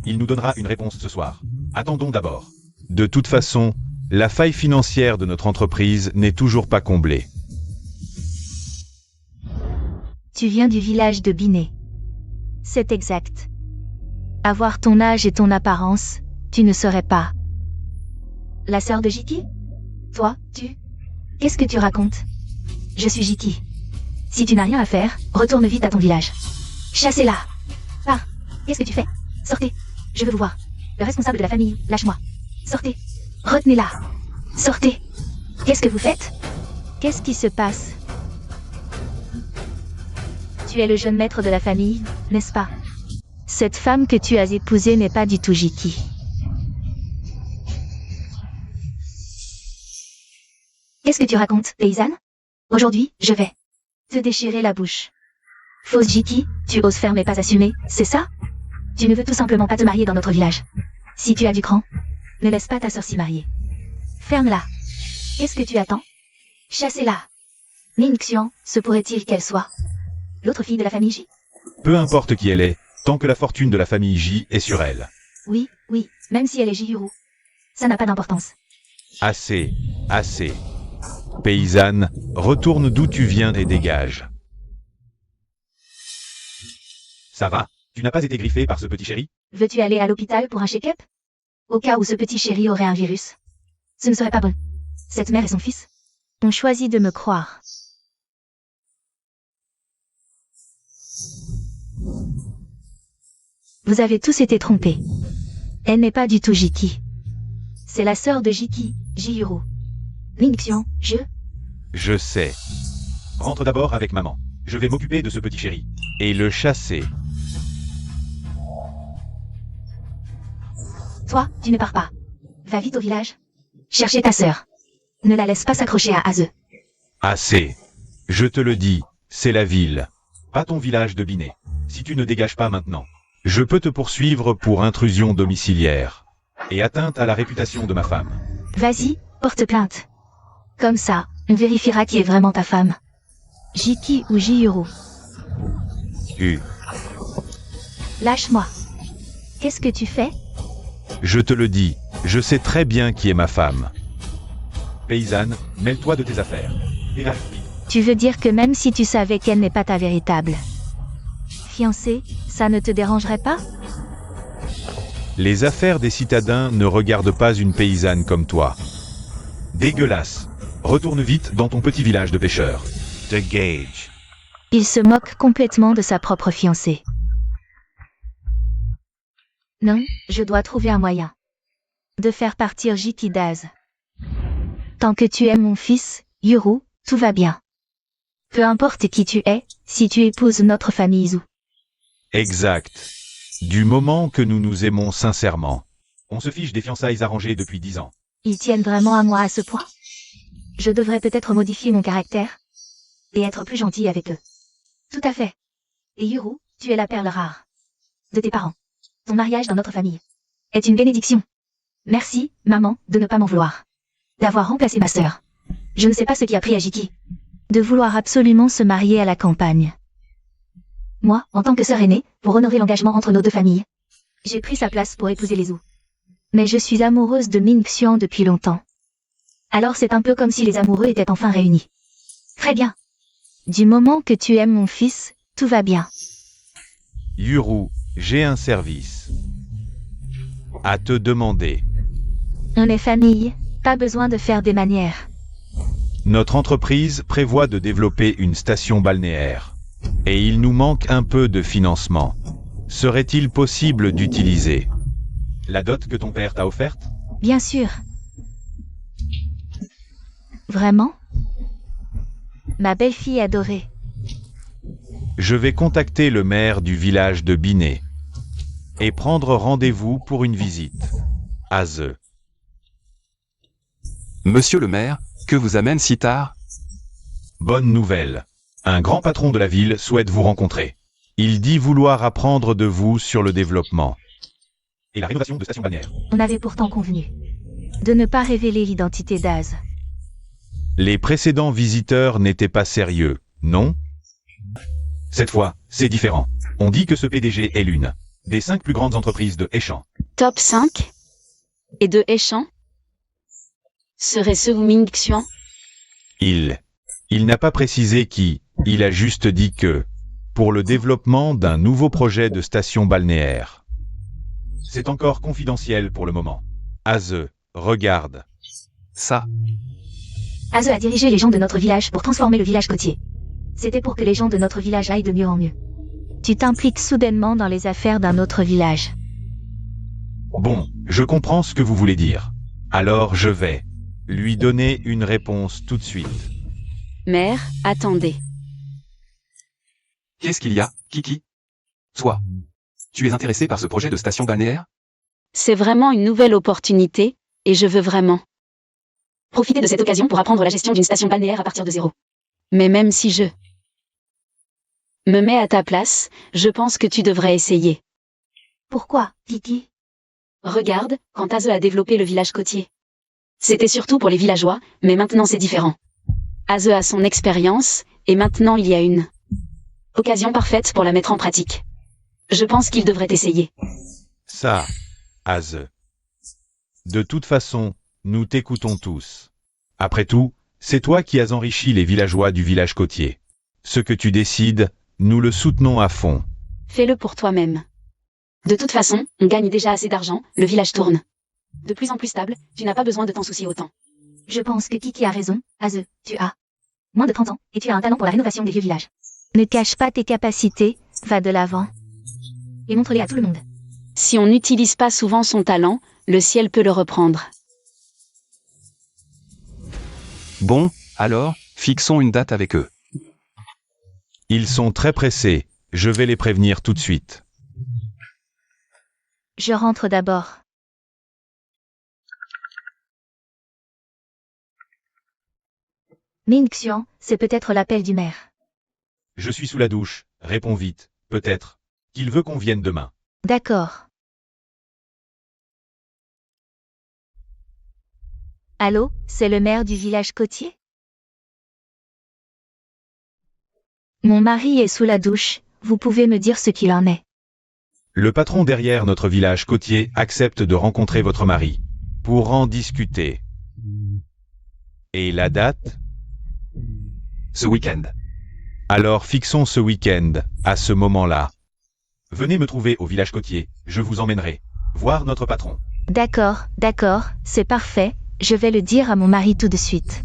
Speaker 3: Il nous donnera une réponse ce soir. Attendons d'abord. De toute façon, la faille financière de notre entreprise n'est toujours pas comblée.
Speaker 2: Tu viens du village de Binet. C'est exact. Avoir ton âge et ton apparence, tu ne serais pas. La sœur de Jiki? Toi, tu... Qu'est-ce que tu racontes? Je suis Jiki. Si tu n'as rien à faire, retourne vite à ton village. Chassez-la. Ah, qu'est-ce que tu fais? Sortez. Je veux vous voir. Le responsable de la famille, lâche-moi. Sortez. Retenez-la. Sortez. Qu'est-ce que vous faites? Qu'est-ce qui se passe? Tu es le jeune maître de la famille, n'est-ce pas? Cette femme que tu as épousée n'est pas du tout Jiki. Qu'est-ce que tu racontes, paysanne? Aujourd'hui, je vais te déchirer la bouche. Fausse Jiki, tu oses faire mais pas assumer, c'est ça? Tu ne veux tout simplement pas te marier dans notre village. Si tu as du cran, ne laisse pas ta sœur s'y marier. Ferme-la. Qu'est-ce que tu attends? Chassez-la. Ning Xian, se pourrait-il qu'elle soit l'autre fille de la famille J?
Speaker 3: Peu importe qui elle est, tant que la fortune de la famille J est sur elle.
Speaker 2: Oui, même si elle est Jiyuru. Ça n'a pas d'importance.
Speaker 3: Assez, assez. Paysanne, retourne d'où tu viens et dégage. Ça va? Tu n'as pas été griffé par ce petit chéri?
Speaker 2: Veux-tu aller à l'hôpital pour un check-up? Au cas où ce petit chéri aurait un virus. Ce ne serait pas bon. Cette mère et son fils ont choisi de me croire. Vous avez tous été trompés. Elle n'est pas du tout Jiki. C'est la sœur de Jiki, Jiyuru. Ning Xian,
Speaker 3: Je sais. Rentre d'abord avec maman. Je vais m'occuper de ce petit chéri. Et le chasser.
Speaker 2: Toi, tu ne pars pas. Va vite au village. Chercher ta sœur. Ne la laisse pas s'accrocher à Aze.
Speaker 3: Assez. Je te le dis, c'est la ville. Pas ton village de Binet. Si tu ne dégages pas maintenant, je peux te poursuivre pour intrusion domiciliaire. Et atteinte à la réputation de ma femme.
Speaker 2: Vas-y, porte plainte. Comme ça, on vérifiera qui est vraiment ta femme. Jiki ou Jiyuru. Lâche-moi. Qu'est-ce que tu fais?
Speaker 3: Je te le dis, je sais très bien qui est ma femme. Paysanne, mêle-toi de tes affaires. Et va vite.
Speaker 2: Tu veux dire que même si tu savais qu'elle n'est pas ta véritable fiancée, ça ne te dérangerait pas?
Speaker 3: Les affaires des citadins ne regardent pas une paysanne comme toi. Dégueulasse. Retourne vite dans ton petit village de pêcheurs. Dégage.
Speaker 2: Il se moque complètement de sa propre fiancée. Non, je dois trouver un moyen de faire partir Jiki d'Az. Tant que tu aimes mon fils, Yuru, tout va bien. Peu importe qui tu es, si tu épouses notre famille Zhu.
Speaker 3: Exact. Du moment que nous nous aimons sincèrement. On se fiche des fiançailles arrangées depuis 10 ans.
Speaker 2: Ils tiennent vraiment à moi à ce point? Je devrais peut-être modifier mon caractère et être plus gentil avec eux. Tout à fait. Et Yuru, tu es la perle rare de tes parents. Ton mariage dans notre famille est une bénédiction. Merci, maman, de ne pas m'en vouloir. D'avoir remplacé ma sœur. Je ne sais pas ce qui a pris à Jiki de vouloir absolument se marier à la campagne. Moi, en tant que sœur aînée, pour honorer l'engagement entre nos deux familles, j'ai pris sa place pour épouser les Zhu. Mais je suis amoureuse de Ning Xian depuis longtemps. Alors c'est un peu comme si les amoureux étaient enfin réunis. Très bien. Du moment que tu aimes mon fils, tout va bien.
Speaker 3: Yuru, j'ai un service à te demander.
Speaker 2: On est famille, pas besoin de faire des manières.
Speaker 3: Notre entreprise prévoit de développer une station balnéaire. Et il nous manque un peu de financement. Serait-il possible d'utiliser la dot que ton père t'a offerte?
Speaker 2: Bien sûr. Vraiment? Ma belle-fille adorée.
Speaker 3: Je vais contacter le maire du village de Binet et prendre rendez-vous pour une visite. Aze.
Speaker 4: Monsieur le maire, que vous amène si tard?
Speaker 3: Bonne nouvelle. Un grand patron de la ville souhaite vous rencontrer. Il dit vouloir apprendre de vous sur le développement et la rénovation de stations balnéaires.
Speaker 2: On avait pourtant convenu de ne pas révéler l'identité d'Az.
Speaker 3: Les précédents visiteurs n'étaient pas sérieux, non? Cette fois, c'est différent. On dit que ce PDG est l'une des 5 plus grandes entreprises de Hechan.
Speaker 1: Top 5 et de Hechan serait ce Wu Mingxian?
Speaker 3: Il n'a pas précisé qui, il a juste dit que, pour le développement d'un nouveau projet de station balnéaire. C'est encore confidentiel pour le moment. Aze, regarde.
Speaker 4: Ça,
Speaker 2: Aze a dirigé les gens de notre village pour transformer le village côtier. C'était pour que les gens de notre village aillent de mieux en mieux. Tu t'impliques soudainement dans les affaires d'un autre village.
Speaker 3: Bon, je comprends ce que vous voulez dire. Alors je vais lui donner une réponse tout de suite.
Speaker 1: Mère, attendez.
Speaker 4: qu'est-ce qu'il y a, Kiki? Toi, tu es intéressé par ce projet de station balnéaire?
Speaker 1: C'est vraiment une nouvelle opportunité, et je veux vraiment profiter de cette occasion pour apprendre la gestion d'une station balnéaire à partir de zéro. Mais même si je me mets à ta place, je pense que tu devrais essayer.
Speaker 2: Pourquoi, Kiki?
Speaker 1: Regarde, quand Aze a développé le village côtier. C'était surtout pour les villageois, mais maintenant c'est différent. Aze a son expérience, et maintenant il y a une occasion parfaite pour la mettre en pratique. Je pense qu'il devrait essayer.
Speaker 3: Ça, Aze. De toute façon, nous t'écoutons tous. Après tout, c'est toi qui as enrichi les villageois du village côtier. Ce que tu décides, nous le soutenons à fond.
Speaker 1: Fais-le pour toi-même. De toute façon, on gagne déjà assez d'argent, le village tourne. De plus en plus stable, tu n'as pas besoin de t'en soucier autant.
Speaker 2: Je pense que Kiki a raison, Aze, tu as moins de 30 ans, et tu as un talent pour la rénovation des vieux villages. Ne cache pas tes capacités, va de l'avant. Et montre-les à tout le monde.
Speaker 1: Si on n'utilise pas souvent son talent, le ciel peut le reprendre.
Speaker 4: Bon, alors, fixons une date avec eux.
Speaker 3: Ils sont très pressés, je vais les prévenir tout de suite.
Speaker 2: Je rentre d'abord. Ming Xian, c'est peut-être l'appel du maire.
Speaker 3: Je suis sous la douche, réponds vite, peut-être qu'il veut qu'on vienne demain.
Speaker 2: D'accord. Allô, c'est le maire du village côtier? Mon mari est sous la douche, vous pouvez me dire ce qu'il en est.
Speaker 3: Le patron derrière notre village côtier accepte de rencontrer votre mari, pour en discuter. Et la date?
Speaker 4: Ce week-end.
Speaker 3: Alors fixons ce week-end, à ce moment-là. Venez me trouver au village côtier, je vous emmènerai voir notre patron.
Speaker 2: D'accord, c'est parfait, je vais le dire à mon mari tout de suite.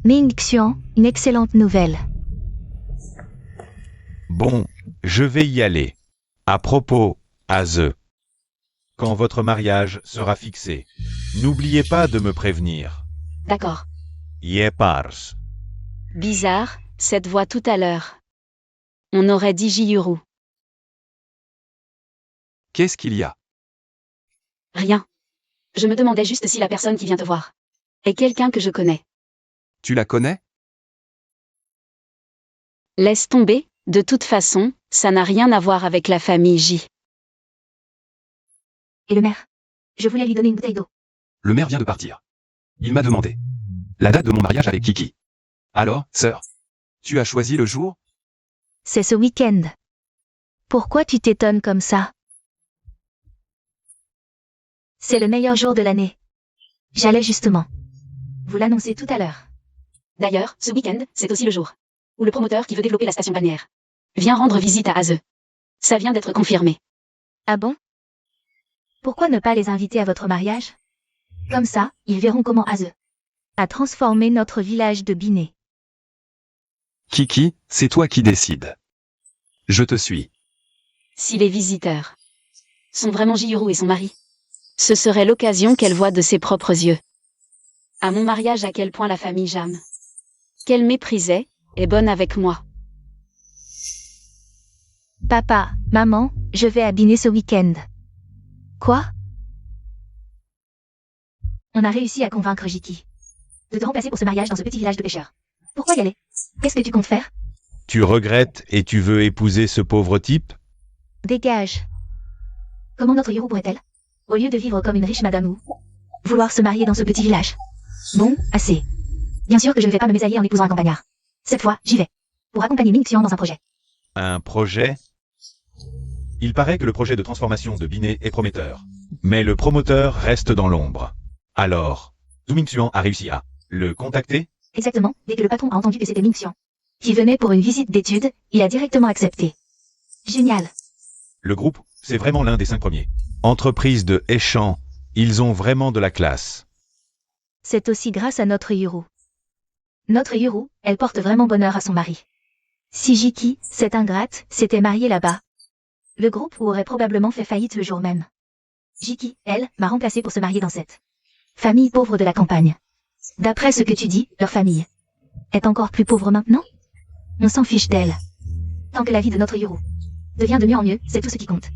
Speaker 2: Ming Xian, une excellente nouvelle.
Speaker 3: Bon, je vais y aller. À propos, Aze, quand votre mariage sera fixé, n'oubliez pas de me prévenir.
Speaker 1: D'accord.
Speaker 3: Yepars.
Speaker 1: Bizarre, cette voix tout à l'heure. On aurait dit Jiyuru.
Speaker 4: Qu'est-ce qu'il y a?
Speaker 1: Rien. Je me demandais juste si la personne qui vient te voir est quelqu'un que je connais.
Speaker 4: Tu la connais?
Speaker 1: Laisse tomber, de toute façon, ça n'a rien à voir avec la famille J.
Speaker 2: Et le maire? Je voulais lui donner une bouteille d'eau.
Speaker 4: Le maire vient de partir. Il m'a demandé la date de mon mariage avec Kiki. Alors, sœur, tu as choisi le jour?
Speaker 2: C'est ce week-end. Pourquoi tu t'étonnes comme ça? C'est le meilleur jour de l'année. J'allais justement vous l'annoncer tout à l'heure.
Speaker 1: D'ailleurs, ce week-end, c'est aussi le jour où le promoteur qui veut développer la station balnéaire vient rendre visite à Aze. Ça vient d'être confirmé.
Speaker 2: Ah bon? Pourquoi ne pas les inviter à votre mariage? Comme ça, ils verront comment Aze a transformé notre village de Biné.
Speaker 4: Kiki, c'est toi qui décides. Je te suis.
Speaker 1: Si les visiteurs sont vraiment Jiyuru et son mari, ce serait l'occasion qu'elle voit de ses propres yeux. À mon mariage, à quel point la famille Jam, qu'elle méprisait, est bonne avec moi.
Speaker 2: Papa, maman, je vais à Biné ce week-end. Quoi? On a réussi à convaincre Jiki de te remplacer pour ce mariage dans ce petit village de pêcheurs. Pourquoi y aller? Qu'est-ce que tu comptes faire?
Speaker 3: Tu regrettes et tu veux épouser ce pauvre type?
Speaker 2: Dégage. Comment notre Yoru pourrait-elle, au lieu de vivre comme une riche madame ou vouloir se marier dans ce petit village? Bon, assez. Bien sûr que je ne vais pas me mésallier en épousant un campagnard. Cette fois, j'y vais. Pour accompagner Ming-Xian dans un projet.
Speaker 3: Un projet? Il paraît que le projet de transformation de Binet est prometteur. Mais le promoteur reste dans l'ombre. Alors, Zhu Mingxian a réussi à le contacter?
Speaker 2: Exactement, dès que le patron a entendu que c'était Ming-Xian qui venait pour une visite d'études, il a directement accepté. Génial.
Speaker 3: Le groupe, c'est vraiment l'un des 5 premiers. Entreprise de Heichan, ils ont vraiment de la classe.
Speaker 2: C'est aussi grâce à notre Yuru. Notre Yuru, elle porte vraiment bonheur à son mari. Si Jiki, cette ingrate, s'était mariée là-bas, le groupe aurait probablement fait faillite le jour même. Jiki, elle, m'a remplacé pour se marier dans cette famille pauvre de la campagne. D'après ce que tu dis, leur famille est encore plus pauvre maintenant? On s'en fiche d'elle. Tant que la vie de notre Yuru devient de mieux en mieux, c'est tout ce qui compte.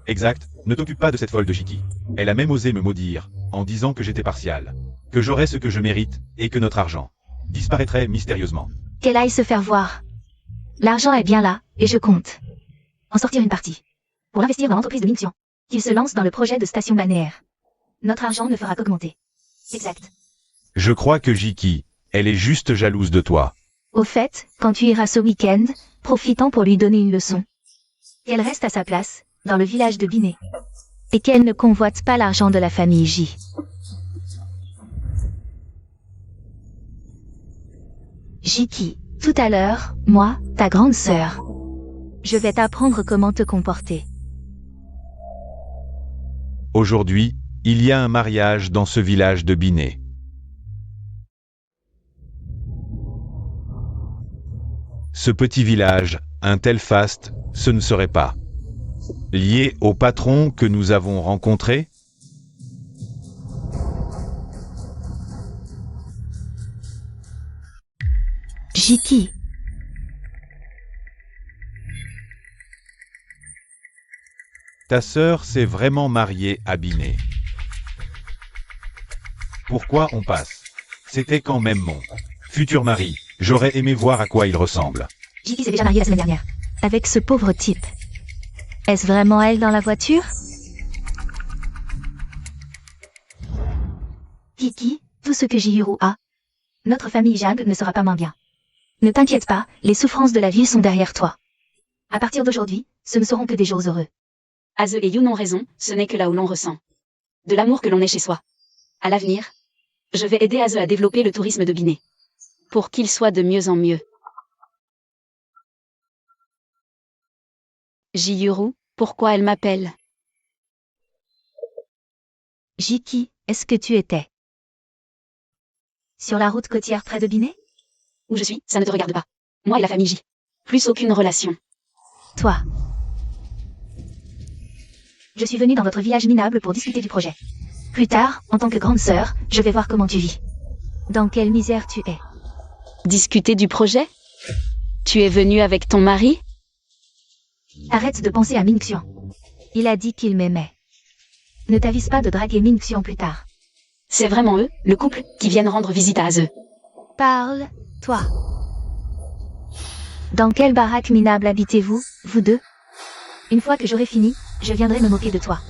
Speaker 3: Exact, ne t'occupe pas de cette folle de Jiki. Elle a même osé me maudire, en disant que j'étais partial, que j'aurais ce que je mérite, et que notre argent disparaîtrait mystérieusement.
Speaker 2: Qu'elle aille se faire voir. L'argent est bien là, et je compte en sortir une partie pour l'investir dans l'entreprise de Ming-Xian, qu'il se lance dans le projet de station balnéaire. Notre argent ne fera qu'augmenter. Exact.
Speaker 3: Je crois que Jiki, elle est juste jalouse de toi.
Speaker 2: Au fait, quand tu iras ce week-end, profitant pour lui donner une leçon. Qu'elle reste à sa place, dans le village de Binet. Et qu'elle ne convoite pas l'argent de la famille J. Jiki, tout à l'heure, moi, ta grande sœur. Je vais t'apprendre comment te comporter.
Speaker 3: Aujourd'hui, il y a un mariage dans ce village de Binet. Ce petit village, un tel faste, ce ne serait pas lié au patron que nous avons rencontré?
Speaker 2: Jiki.
Speaker 3: Ta sœur s'est vraiment mariée à Binet. Pourquoi on passe? C'était quand même mon futur mari. J'aurais aimé voir à quoi il ressemble.
Speaker 2: Jiki s'est déjà mariée la semaine dernière. Avec ce pauvre type. Est-ce vraiment elle dans la voiture? Kiki, tout ce que Jihiro a, notre famille Jang ne sera pas moins bien. Ne t'inquiète pas, les souffrances de la vie sont derrière toi. À partir d'aujourd'hui, ce ne seront que des jours heureux.
Speaker 1: Aze et Yoon ont raison, ce n'est que là où l'on ressent de l'amour que l'on est chez soi. À l'avenir, je vais aider Aze à développer le tourisme de Binet, pour qu'il soit de mieux en mieux. Jiyuru, pourquoi elle m'appelle?
Speaker 2: Jiki, est-ce que tu étais sur la route côtière près de Binet?
Speaker 1: Où je suis, ça ne te regarde pas. Moi et la famille J. Plus aucune relation.
Speaker 2: Toi. Je suis venue dans votre village minable pour discuter du projet. Plus tard, en tant que grande sœur, je vais voir comment tu vis. Dans quelle misère tu es.
Speaker 1: Discuter du projet? Tu es venu avec ton mari?
Speaker 2: Arrête de penser à Ming-Xian. Il a dit qu'il m'aimait. Ne t'avise pas de draguer Ming-Xian plus tard.
Speaker 1: C'est vraiment eux, le couple, qui viennent rendre visite à Aze.
Speaker 2: Parle, toi. Dans quelle baraque minable habitez-vous, vous deux? Une fois que j'aurai fini, je viendrai me moquer de toi.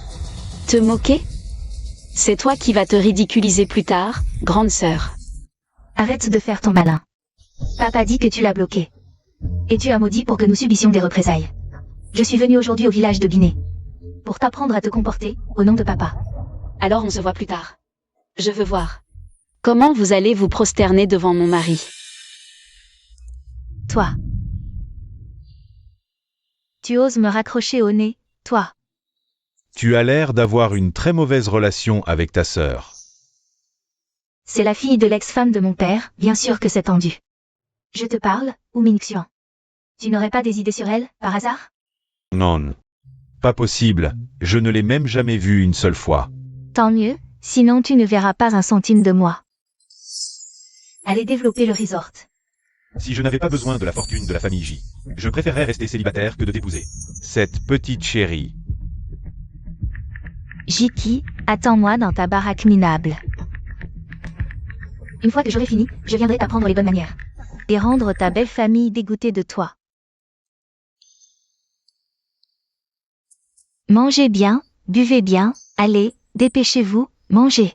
Speaker 1: Te moquer? C'est toi qui vas te ridiculiser plus tard, grande sœur.
Speaker 2: Arrête de faire ton malin. Papa dit que tu l'as bloqué. Et tu as maudit pour que nous subissions des représailles. Je suis venue aujourd'hui au village de Binet. Pour t'apprendre à te comporter, au nom de papa.
Speaker 1: Alors on se voit plus tard. Je veux voir. Comment vous allez vous prosterner devant mon mari?
Speaker 2: Toi. Tu oses me raccrocher au nez, toi.
Speaker 3: Tu as l'air d'avoir une très mauvaise relation avec ta sœur.
Speaker 2: C'est la fille de l'ex-femme de mon père, bien sûr que c'est tendu. Je te parle, ou Ming-Xian. Tu n'aurais pas des idées sur elle, par hasard?
Speaker 3: Non. Pas possible, je ne l'ai même jamais vue une seule fois.
Speaker 2: Tant mieux, sinon tu ne verras pas un centime de moi. Allez développer le resort.
Speaker 3: Si je n'avais pas besoin de la fortune de la famille J, je préférerais rester célibataire que de t'épouser. Cette petite chérie.
Speaker 2: Jiki, attends-moi dans ta baraque minable. Une fois que j'aurai fini, je viendrai t'apprendre les bonnes manières. Et rendre ta belle famille dégoûtée de toi. Mangez bien, buvez bien, allez, dépêchez-vous, mangez.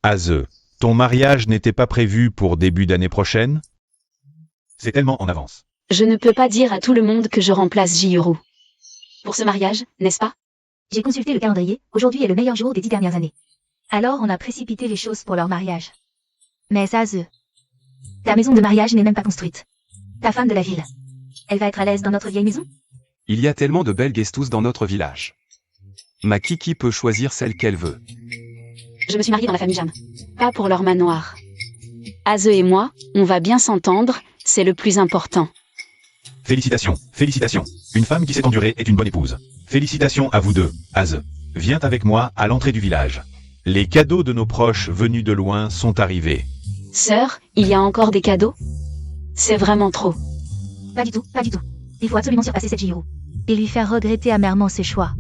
Speaker 3: Aze, ton mariage n'était pas prévu pour début d'année prochaine? C'est tellement en avance.
Speaker 1: Je ne peux pas dire à tout le monde que je remplace Jihiro. Pour ce mariage, n'est-ce pas?
Speaker 2: J'ai consulté le calendrier, aujourd'hui est le meilleur jour des 10 dernières années. Alors on a précipité les choses pour leur mariage. Mais Aze, ta maison de mariage n'est même pas construite. Ta femme de la ville, elle va être à l'aise dans notre vieille maison?
Speaker 4: Il y a tellement de belles guestous dans notre village. Ma Kiki peut choisir celle qu'elle veut.
Speaker 1: Je me suis mariée dans la famille Jam. Pas pour leur manoir. Aze et moi, on va bien s'entendre, c'est le plus important.
Speaker 3: Félicitations, félicitations. Une femme qui sait endurer est une bonne épouse. Félicitations à vous deux, Aze. Viens avec moi à l'entrée du village. Les cadeaux de nos proches venus de loin sont arrivés.
Speaker 1: Sœur, il y a encore des cadeaux? C'est vraiment trop.
Speaker 2: Pas du tout, pas du tout. Il faut absolument surpasser cette Jihiro. Et lui faire regretter amèrement ses choix.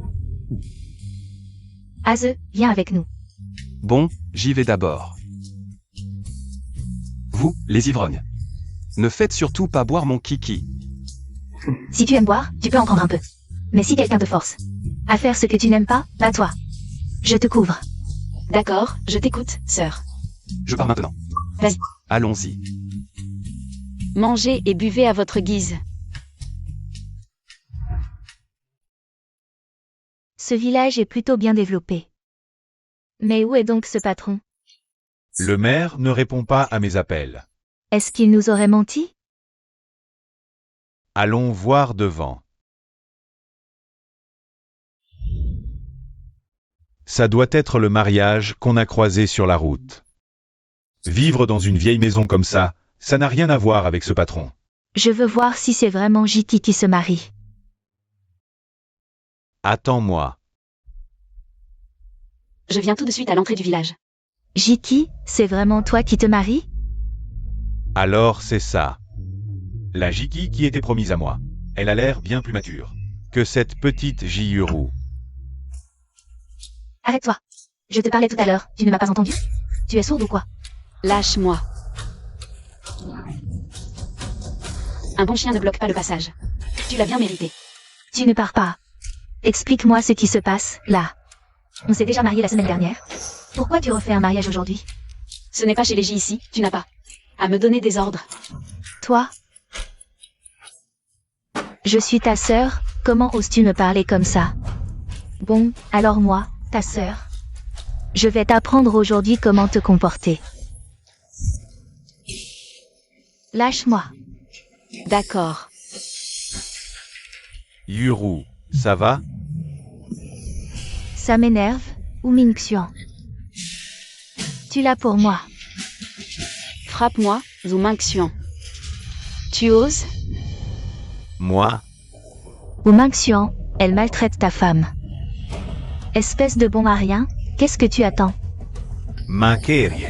Speaker 2: Aze, viens avec nous.
Speaker 4: Bon, j'y vais d'abord. Vous, les ivrognes. Ne faites surtout pas boire mon Kiki.
Speaker 2: Si tu aimes boire, tu peux en prendre un peu. Mais si quelqu'un te force à faire ce que tu n'aimes pas, pas toi. Je te couvre.
Speaker 1: D'accord, je t'écoute, sœur.
Speaker 4: Je pars maintenant.
Speaker 1: Vas-y.
Speaker 4: Allons-y.
Speaker 1: Mangez et buvez à votre guise.
Speaker 2: Ce village est plutôt bien développé. Mais où est donc ce patron?
Speaker 3: Le maire ne répond pas à mes appels.
Speaker 2: Est-ce qu'il nous aurait menti?
Speaker 3: Allons voir devant. Ça doit être le mariage qu'on a croisé sur la route. Vivre dans une vieille maison comme ça n'a rien à voir avec ce patron.
Speaker 2: Je veux voir si c'est vraiment Jiki qui se marie.
Speaker 3: Attends-moi.
Speaker 1: Je viens tout de suite à l'entrée du village.
Speaker 2: Jiki, c'est vraiment toi qui te maries?
Speaker 3: Alors c'est ça. La Jiki qui était promise à moi. Elle a l'air bien plus mature que cette petite Jihiro.
Speaker 2: Arrête-toi. Je te parlais tout à l'heure, tu ne m'as pas entendu? Tu es sourde ou quoi?
Speaker 1: Lâche-moi. Un bon chien ne bloque pas le passage. Tu l'as bien mérité.
Speaker 2: Tu ne pars pas. Explique-moi ce qui se passe, là. On s'est déjà marié la semaine dernière. Pourquoi tu refais un mariage aujourd'hui?
Speaker 1: Ce n'est pas chez les J ici, tu n'as pas à me donner des ordres.
Speaker 2: Toi? Je suis ta sœur, comment oses-tu me parler comme ça? Bon, alors moi, ta sœur. Je vais t'apprendre aujourd'hui comment te comporter. Lâche-moi.
Speaker 1: D'accord.
Speaker 3: Yuru, ça va?
Speaker 2: Ça m'énerve, ou Mingxian? Tu l'as pour moi.
Speaker 1: Frappe-moi, Zhu Mingxian. Tu oses?
Speaker 3: Moi?
Speaker 2: Ou Mingxian, elle maltraite ta femme. Espèce de bon à rien, qu'est-ce que tu attends?
Speaker 3: Manquerie.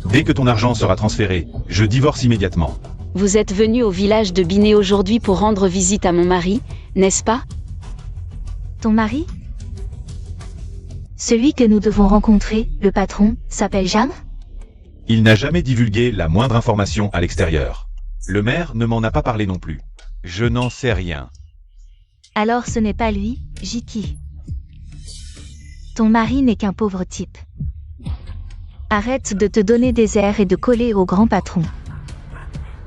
Speaker 3: Dès que ton argent sera transféré, je divorce immédiatement.
Speaker 1: Vous êtes venu au village de Biné aujourd'hui pour rendre visite à mon mari, n'est-ce pas?
Speaker 2: Ton mari? Celui que nous devons rencontrer, le patron, s'appelle Jam?
Speaker 3: Il n'a jamais divulgué la moindre information à l'extérieur. Le maire ne m'en a pas parlé non plus. Je n'en sais rien.
Speaker 2: Alors ce n'est pas lui, Jiki. Ton mari n'est qu'un pauvre type. Arrête de te donner des airs et de coller au grand patron.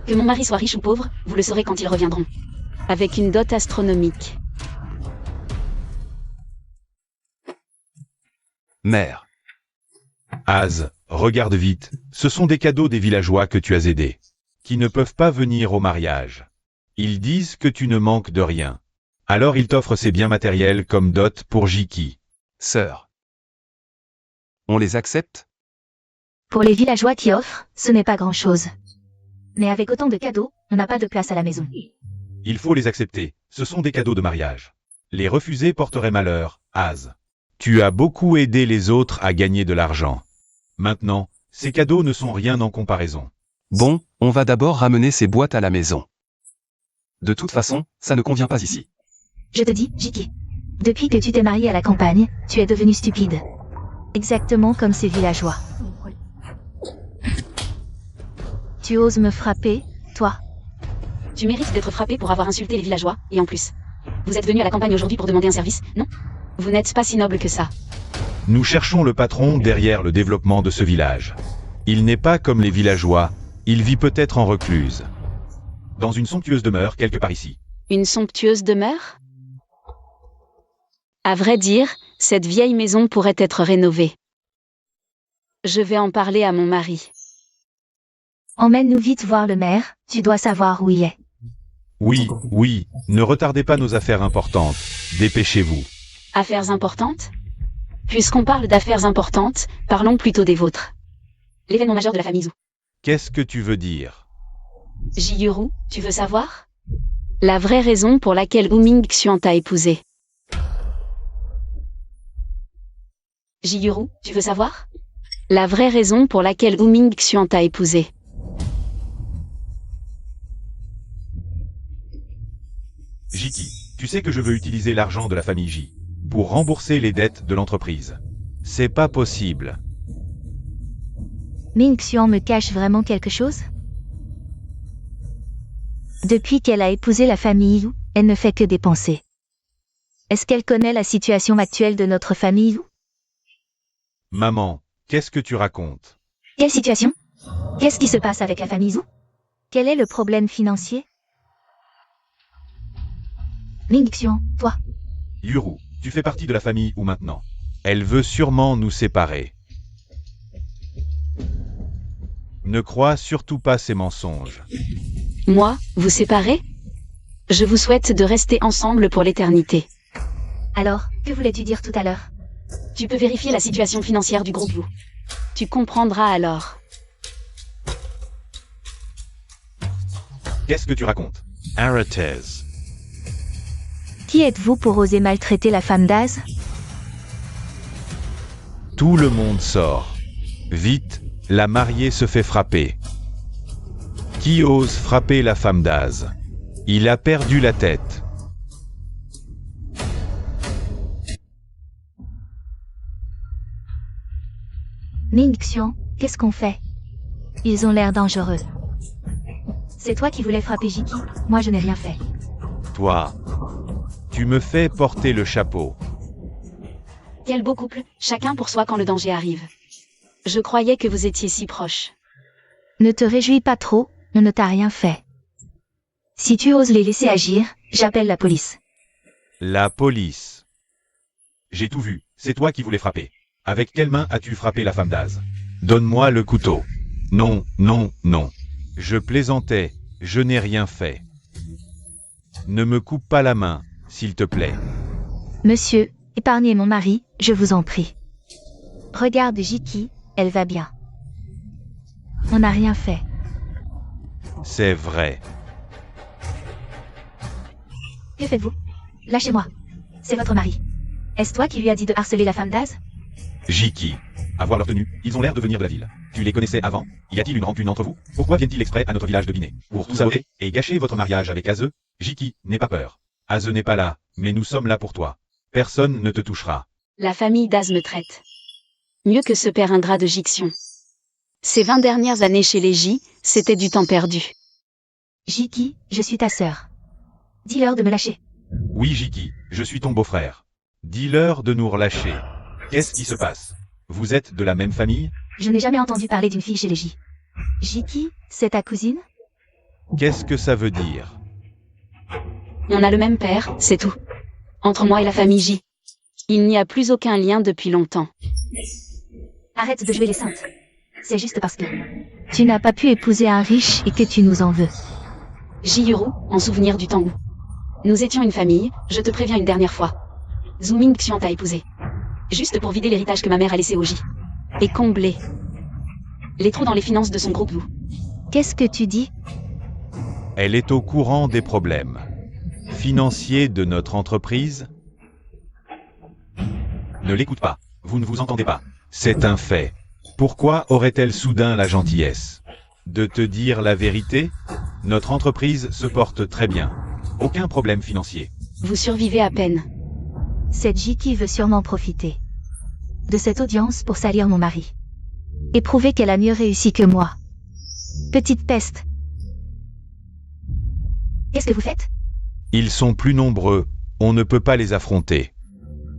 Speaker 1: Que mon mari soit riche ou pauvre, vous le saurez quand ils reviendront. Avec une dot astronomique.
Speaker 4: Mère.
Speaker 3: Az, regarde vite, ce sont des cadeaux des villageois que tu as aidés, qui ne peuvent pas venir au mariage. Ils disent que tu ne manques de rien. Alors ils t'offrent ces biens matériels comme dot pour Jiki.
Speaker 4: Sœur. On les accepte?
Speaker 2: Pour les villageois qui offrent, ce n'est pas grand-chose. Mais avec autant de cadeaux, on n'a pas de place à la maison.
Speaker 3: Il faut les accepter, ce sont des cadeaux de mariage. Les refuser porterait malheur, Az. Tu as beaucoup aidé les autres à gagner de l'argent. Maintenant, ces cadeaux ne sont rien en comparaison.
Speaker 4: Bon, on va d'abord ramener ces boîtes à la maison. De toute façon, ça ne convient pas ici.
Speaker 2: Je te dis, Jiki. Depuis que tu t'es marié à la campagne, tu es devenu stupide. Exactement comme ces villageois. Tu oses me frapper, toi?
Speaker 1: Tu mérites d'être frappé pour avoir insulté les villageois, et en plus. Vous êtes venu à la campagne aujourd'hui pour demander un service, non? Vous n'êtes pas si noble que ça.
Speaker 3: Nous cherchons le patron derrière le développement de ce village. Il n'est pas comme les villageois, il vit peut-être en recluse. Dans une somptueuse demeure quelque part ici.
Speaker 1: Une somptueuse demeure? À vrai dire, cette vieille maison pourrait être rénovée. Je vais en parler à mon mari.
Speaker 2: Emmène-nous vite voir le maire, tu dois savoir où il est.
Speaker 3: Oui, oui, ne retardez pas nos affaires importantes. Dépêchez-vous.
Speaker 1: Affaires importantes? Puisqu'on parle d'affaires importantes, parlons plutôt des vôtres. L'événement majeur de la famille Zhou.
Speaker 3: Qu'est-ce que tu veux dire?
Speaker 1: Jiyuru, tu veux savoir? La vraie raison pour laquelle Wu Mingxian t'a épousé. Jiyuru, tu veux savoir? La vraie raison pour laquelle Wu Mingxian t'a épousé.
Speaker 3: Jiki, tu sais que je veux utiliser l'argent de la famille J pour rembourser les dettes de l'entreprise. C'est pas possible.
Speaker 2: Ming Xian me cache vraiment quelque chose? Depuis qu'elle a épousé la famille Yu, elle ne fait que dépenser. Est-ce qu'elle connaît la situation actuelle de notre famille Yu?
Speaker 3: Maman, qu'est-ce que tu racontes?
Speaker 2: Quelle situation? Qu'est-ce qui se passe avec la famille Zhu? Quel est le problème financier? Ming Xian, toi.
Speaker 3: Yuru, tu fais partie de la famille ou maintenant? Elle veut sûrement nous séparer. Ne crois surtout pas ces mensonges.
Speaker 1: Moi, vous séparer? Je vous souhaite de rester ensemble pour l'éternité.
Speaker 2: Alors, que voulais-tu dire tout à l'heure?
Speaker 1: Tu peux vérifier la situation financière du groupe Wu. Tu comprendras alors.
Speaker 3: Qu'est-ce que tu racontes? Arrêtez.
Speaker 2: Qui êtes-vous pour oser maltraiter la femme d'Az?
Speaker 3: Tout le monde sort. Vite, la mariée se fait frapper. Qui ose frapper la femme d'Az? Il a perdu la tête.
Speaker 2: Ming Xian, qu'est-ce qu'on fait? Ils ont l'air dangereux. C'est toi qui voulais frapper Jiki, moi je n'ai rien fait.
Speaker 3: Toi, tu me fais porter le chapeau.
Speaker 1: Quel beau couple, chacun pour soi quand le danger arrive. Je croyais que vous étiez si proches.
Speaker 2: Ne te réjouis pas trop, on ne t'a rien fait. Si tu oses les laisser agir, j'appelle la police.
Speaker 3: La police. J'ai tout vu, c'est toi qui voulais frapper. Avec quelle main as-tu frappé la femme d'Az? Donne-moi le couteau. Non, non, non. Je plaisantais, je n'ai rien fait. Ne me coupe pas la main, s'il te plaît.
Speaker 2: Monsieur, épargnez mon mari, je vous en prie. Regarde Jiki, elle va bien. On n'a rien fait.
Speaker 3: C'est vrai.
Speaker 2: Que faites-vous? Lâchez-moi. C'est votre mari. Est-ce toi qui lui as dit de harceler la femme d'Az?
Speaker 3: Jiki. À voir leur tenue, ils ont l'air de venir de la ville. Tu les connaissais avant? Y a-t-il une rancune entre vous? Pourquoi viennent-ils exprès à notre village de dîner? Pour tout saboter et gâcher votre mariage avec Aze? Jiki, n'aie pas peur. Aze n'est pas là, mais nous sommes là pour toi. Personne ne te touchera.
Speaker 1: La famille d'Az me traite mieux que ce père ingrat de Jixion. Ces 20 dernières années chez les J, c'était du temps perdu.
Speaker 2: Jiki, je suis ta sœur. Dis-leur de me lâcher.
Speaker 3: Oui Jiki, je suis ton beau-frère. Dis-leur de nous relâcher. Qu'est-ce qui se passe? Vous êtes de la même famille?
Speaker 2: Je n'ai jamais entendu parler d'une fille chez les J. Jiki, c'est ta cousine?
Speaker 3: Qu'est-ce que ça veut dire?
Speaker 1: On a le même père, c'est tout. Entre moi et la famille J. Il n'y a plus aucun lien depuis longtemps.
Speaker 2: Arrête de jouer les saintes. C'est juste parce que tu n'as pas pu épouser un riche et que tu nous en veux.
Speaker 1: Jiyuru, en souvenir du temps où nous étions une famille, je te préviens une dernière fois. Zhu Mingxian t'a épousé. Juste pour vider l'héritage que ma mère a laissé au J. Et combler les trous dans les finances de son groupe Wu.
Speaker 2: Qu'est-ce que tu dis?
Speaker 3: Elle est au courant des problèmes financiers de notre entreprise? Ne l'écoute pas, vous ne vous entendez pas. C'est un fait. Pourquoi aurait-elle soudain la gentillesse de te dire la vérité? Notre entreprise se porte très bien. Aucun problème financier.
Speaker 1: Vous survivez à peine.
Speaker 2: Cette Jiki veut sûrement profiter de cette audience pour salir mon mari. Et prouver qu'elle a mieux réussi que moi. Petite peste. Qu'est-ce que vous faites?
Speaker 3: Ils sont plus nombreux, on ne peut pas les affronter.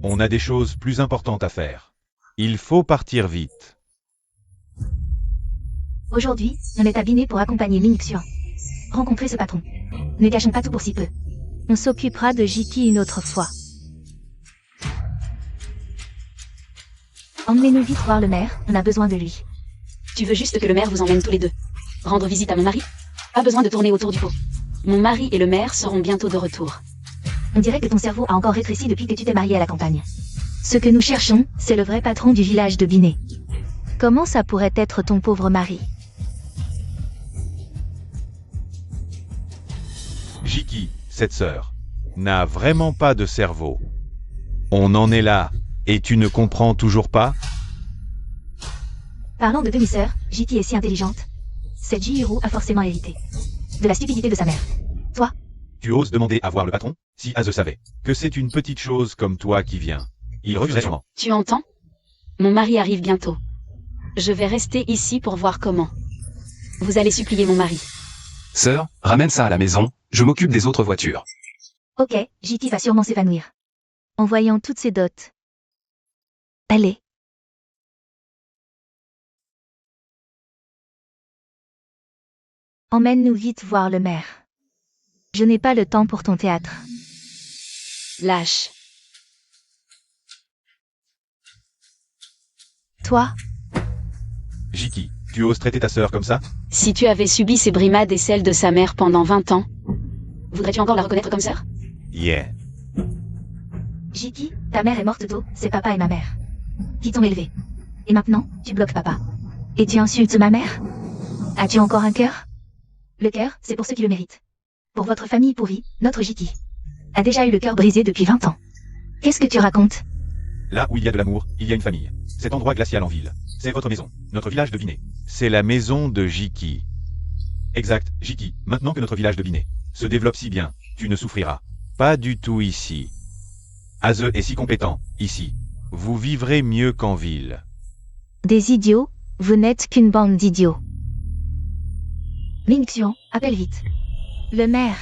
Speaker 3: On a des choses plus importantes à faire. Il faut partir vite.
Speaker 2: Aujourd'hui, on est à Binet pour accompagner Ming-Xuan. Rencontrer ce patron. Ne gâchons pas tout pour si peu. On s'occupera de Jiki une autre fois. Emmenez-nous vite voir le maire, on a besoin de lui.
Speaker 1: Tu veux juste que le maire vous emmène tous les deux. Rendre visite à mon mari? Pas besoin de tourner autour du pot. Mon mari et le maire seront bientôt de retour.
Speaker 2: On dirait que ton cerveau a encore rétréci depuis que tu t'es marié à la campagne. Ce que nous cherchons, c'est le vrai patron du village de Binet. Comment ça pourrait être ton pauvre mari?
Speaker 3: Jiki, cette sœur, n'a vraiment pas de cerveau. On en est là, et tu ne comprends toujours pas?
Speaker 2: Parlant de demi-sœur, Jiki est si intelligente. Cette Jihiro a forcément hérité de la stupidité de sa mère. Toi?
Speaker 3: Tu oses demander à voir le patron? Si Aze savait que c'est une petite chose comme toi qui vient, il refuserait sûrement.
Speaker 1: Tu entends? Mon mari arrive bientôt. Je vais rester ici pour voir comment. Vous allez supplier mon mari.
Speaker 4: Sœur, ramène ça à la maison, je m'occupe des autres voitures.
Speaker 2: Ok, Jiki va sûrement s'évanouir. En voyant toutes ses dots. Allez. Emmène-nous vite voir le maire. Je n'ai pas le temps pour ton théâtre.
Speaker 1: Lâche.
Speaker 2: Toi?
Speaker 3: Jiki, tu oses traiter ta sœur comme ça?
Speaker 1: Si tu avais subi ses brimades et celles de sa mère pendant 20 ans, voudrais-tu encore la reconnaître comme sœur?
Speaker 3: Yeah.
Speaker 2: Jiki, ta mère est morte tôt, c'est papa et ma mère qui t'ont élevé. Et maintenant, tu bloques papa. Et tu insultes ma mère? As-tu encore un cœur? Le cœur, c'est pour ceux qui le méritent. Pour votre famille pourrie, notre Jiki a déjà eu le cœur brisé depuis 20 ans. Qu'est-ce que tu racontes?
Speaker 3: Là où il y a de l'amour, il y a une famille. Cet endroit glacial en ville, c'est votre maison, notre village de Binet. C'est la maison de Jiki. Exact, Jiki, maintenant que notre village de Binet se développe si bien, tu ne souffriras pas du tout ici. Aze est si compétent, ici. Vous vivrez mieux qu'en ville.
Speaker 2: Des idiots? Vous n'êtes qu'une bande d'idiots. Ming-Xuan, appelle vite le maire.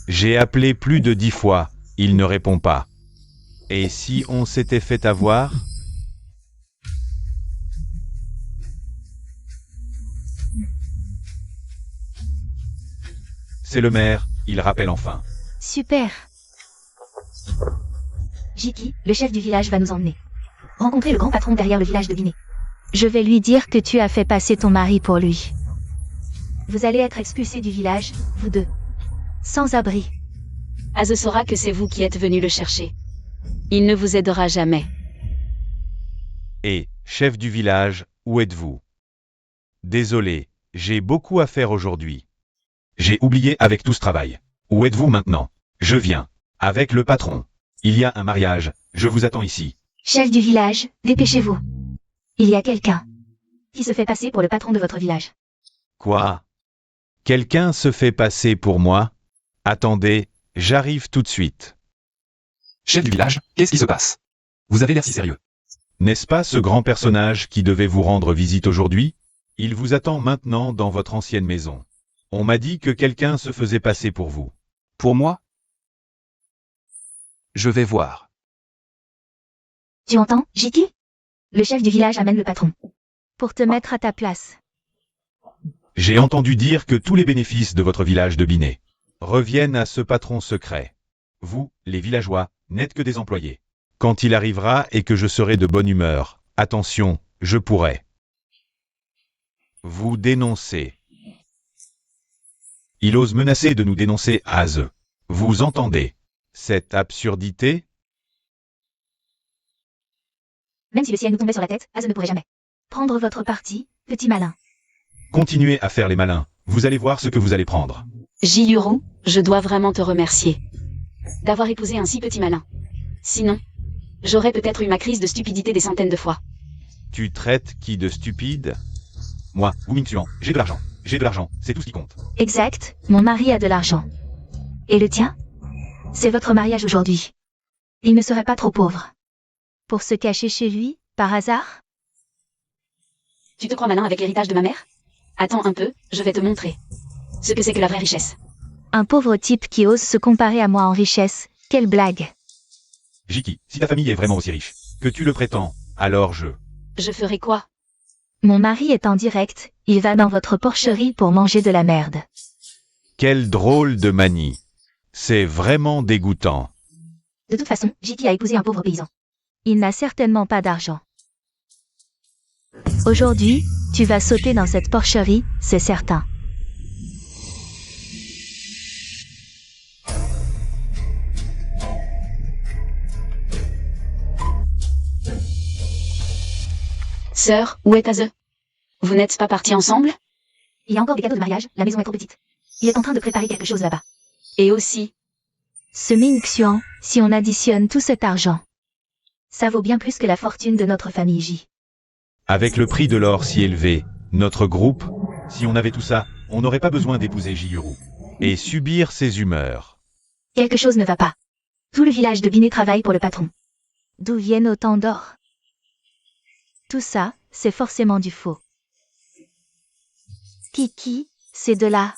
Speaker 3: J'ai appelé plus de 10 fois, il ne répond pas. Et si on s'était fait avoir? C'est le maire, il rappelle enfin.
Speaker 2: Super. Jiki, le chef du village va nous emmener rencontrer le grand patron derrière le village de Binet. Je vais lui dire que tu as fait passer ton mari pour lui. Vous allez être expulsés du village, vous deux. Sans abri.
Speaker 1: Aze saura que c'est vous qui êtes venu le chercher. Il ne vous aidera jamais.
Speaker 3: Et, chef du village, où êtes-vous? Désolé, j'ai beaucoup à faire aujourd'hui. J'ai oublié avec tout ce travail. Où êtes-vous maintenant? Je viens. Avec le patron. Il y a un mariage, je vous attends ici.
Speaker 2: Chef du village, dépêchez-vous. Il y a quelqu'un qui se fait passer pour le patron de votre village.
Speaker 3: Quoi? Quelqu'un se fait passer pour moi? Attendez, j'arrive tout de suite.
Speaker 4: Chef du village, qu'est-ce qui se passe? Vous avez l'air si sérieux.
Speaker 3: N'est-ce pas ce grand personnage qui devait vous rendre visite aujourd'hui? Il vous attend maintenant dans votre ancienne maison. On m'a dit que quelqu'un se faisait passer pour vous.
Speaker 4: Pour moi? Je vais voir.
Speaker 2: Tu entends, Jiki? Le chef du village amène le patron. Pour te mettre à ta place.
Speaker 3: J'ai entendu dire que tous les bénéfices de votre village de Binet reviennent à ce patron secret. Vous, les villageois, n'êtes que des employés. Quand il arrivera et que je serai de bonne humeur, attention, je pourrai vous dénoncer. Il ose menacer de nous dénoncer, Aze. Vous entendez cette absurdité?
Speaker 2: Même si le ciel nous tombait sur la tête, Aze ne pourrait jamais prendre votre parti, petit malin.
Speaker 3: Continuez à faire les malins, vous allez voir ce que vous allez prendre.
Speaker 1: Jihiro, je dois vraiment te remercier d'avoir épousé un si petit malin. Sinon, j'aurais peut-être eu ma crise de stupidité des centaines de fois.
Speaker 3: Tu traites qui de stupide? Moi, Wu Mingxuan, j'ai de l'argent. J'ai de l'argent, c'est tout ce qui compte.
Speaker 2: Exact, mon mari a de l'argent. Et le tien? C'est votre mariage aujourd'hui. Il ne serait pas trop pauvre pour se cacher chez lui, par hasard?
Speaker 1: Tu te crois malin avec l'héritage de ma mère? Attends un peu, je vais te montrer ce que c'est que la vraie richesse.
Speaker 2: Un pauvre type qui ose se comparer à moi en richesse, quelle blague.
Speaker 3: Jiki, si ta famille est vraiment aussi riche que tu le prétends, Alors
Speaker 1: Je ferai quoi?
Speaker 2: Mon mari est en direct, il va dans votre porcherie pour manger de la merde.
Speaker 3: Quelle drôle de manie. C'est vraiment dégoûtant.
Speaker 2: De toute façon, Jiki a épousé un pauvre paysan. Il n'a certainement pas d'argent. Aujourd'hui, tu vas sauter dans cette porcherie, c'est certain.
Speaker 1: Sœur, où est Aze? Vous n'êtes pas partis ensemble?
Speaker 2: Il y a encore des cadeaux de mariage, la maison est trop petite. Il est en train de préparer quelque chose là-bas.
Speaker 1: Et aussi,
Speaker 2: Ce Ming Xuan, si on additionne tout cet argent, ça vaut bien plus que la fortune de notre famille J.
Speaker 3: Avec le prix de l'or si élevé, notre groupe, si on avait tout ça, on n'aurait pas besoin d'épouser Jiyuru. Et subir ses humeurs.
Speaker 2: Quelque chose ne va pas. Tout le village de Biné travaille pour le patron. D'où viennent autant d'or? Tout ça, c'est forcément du faux. Kiki, c'est de là.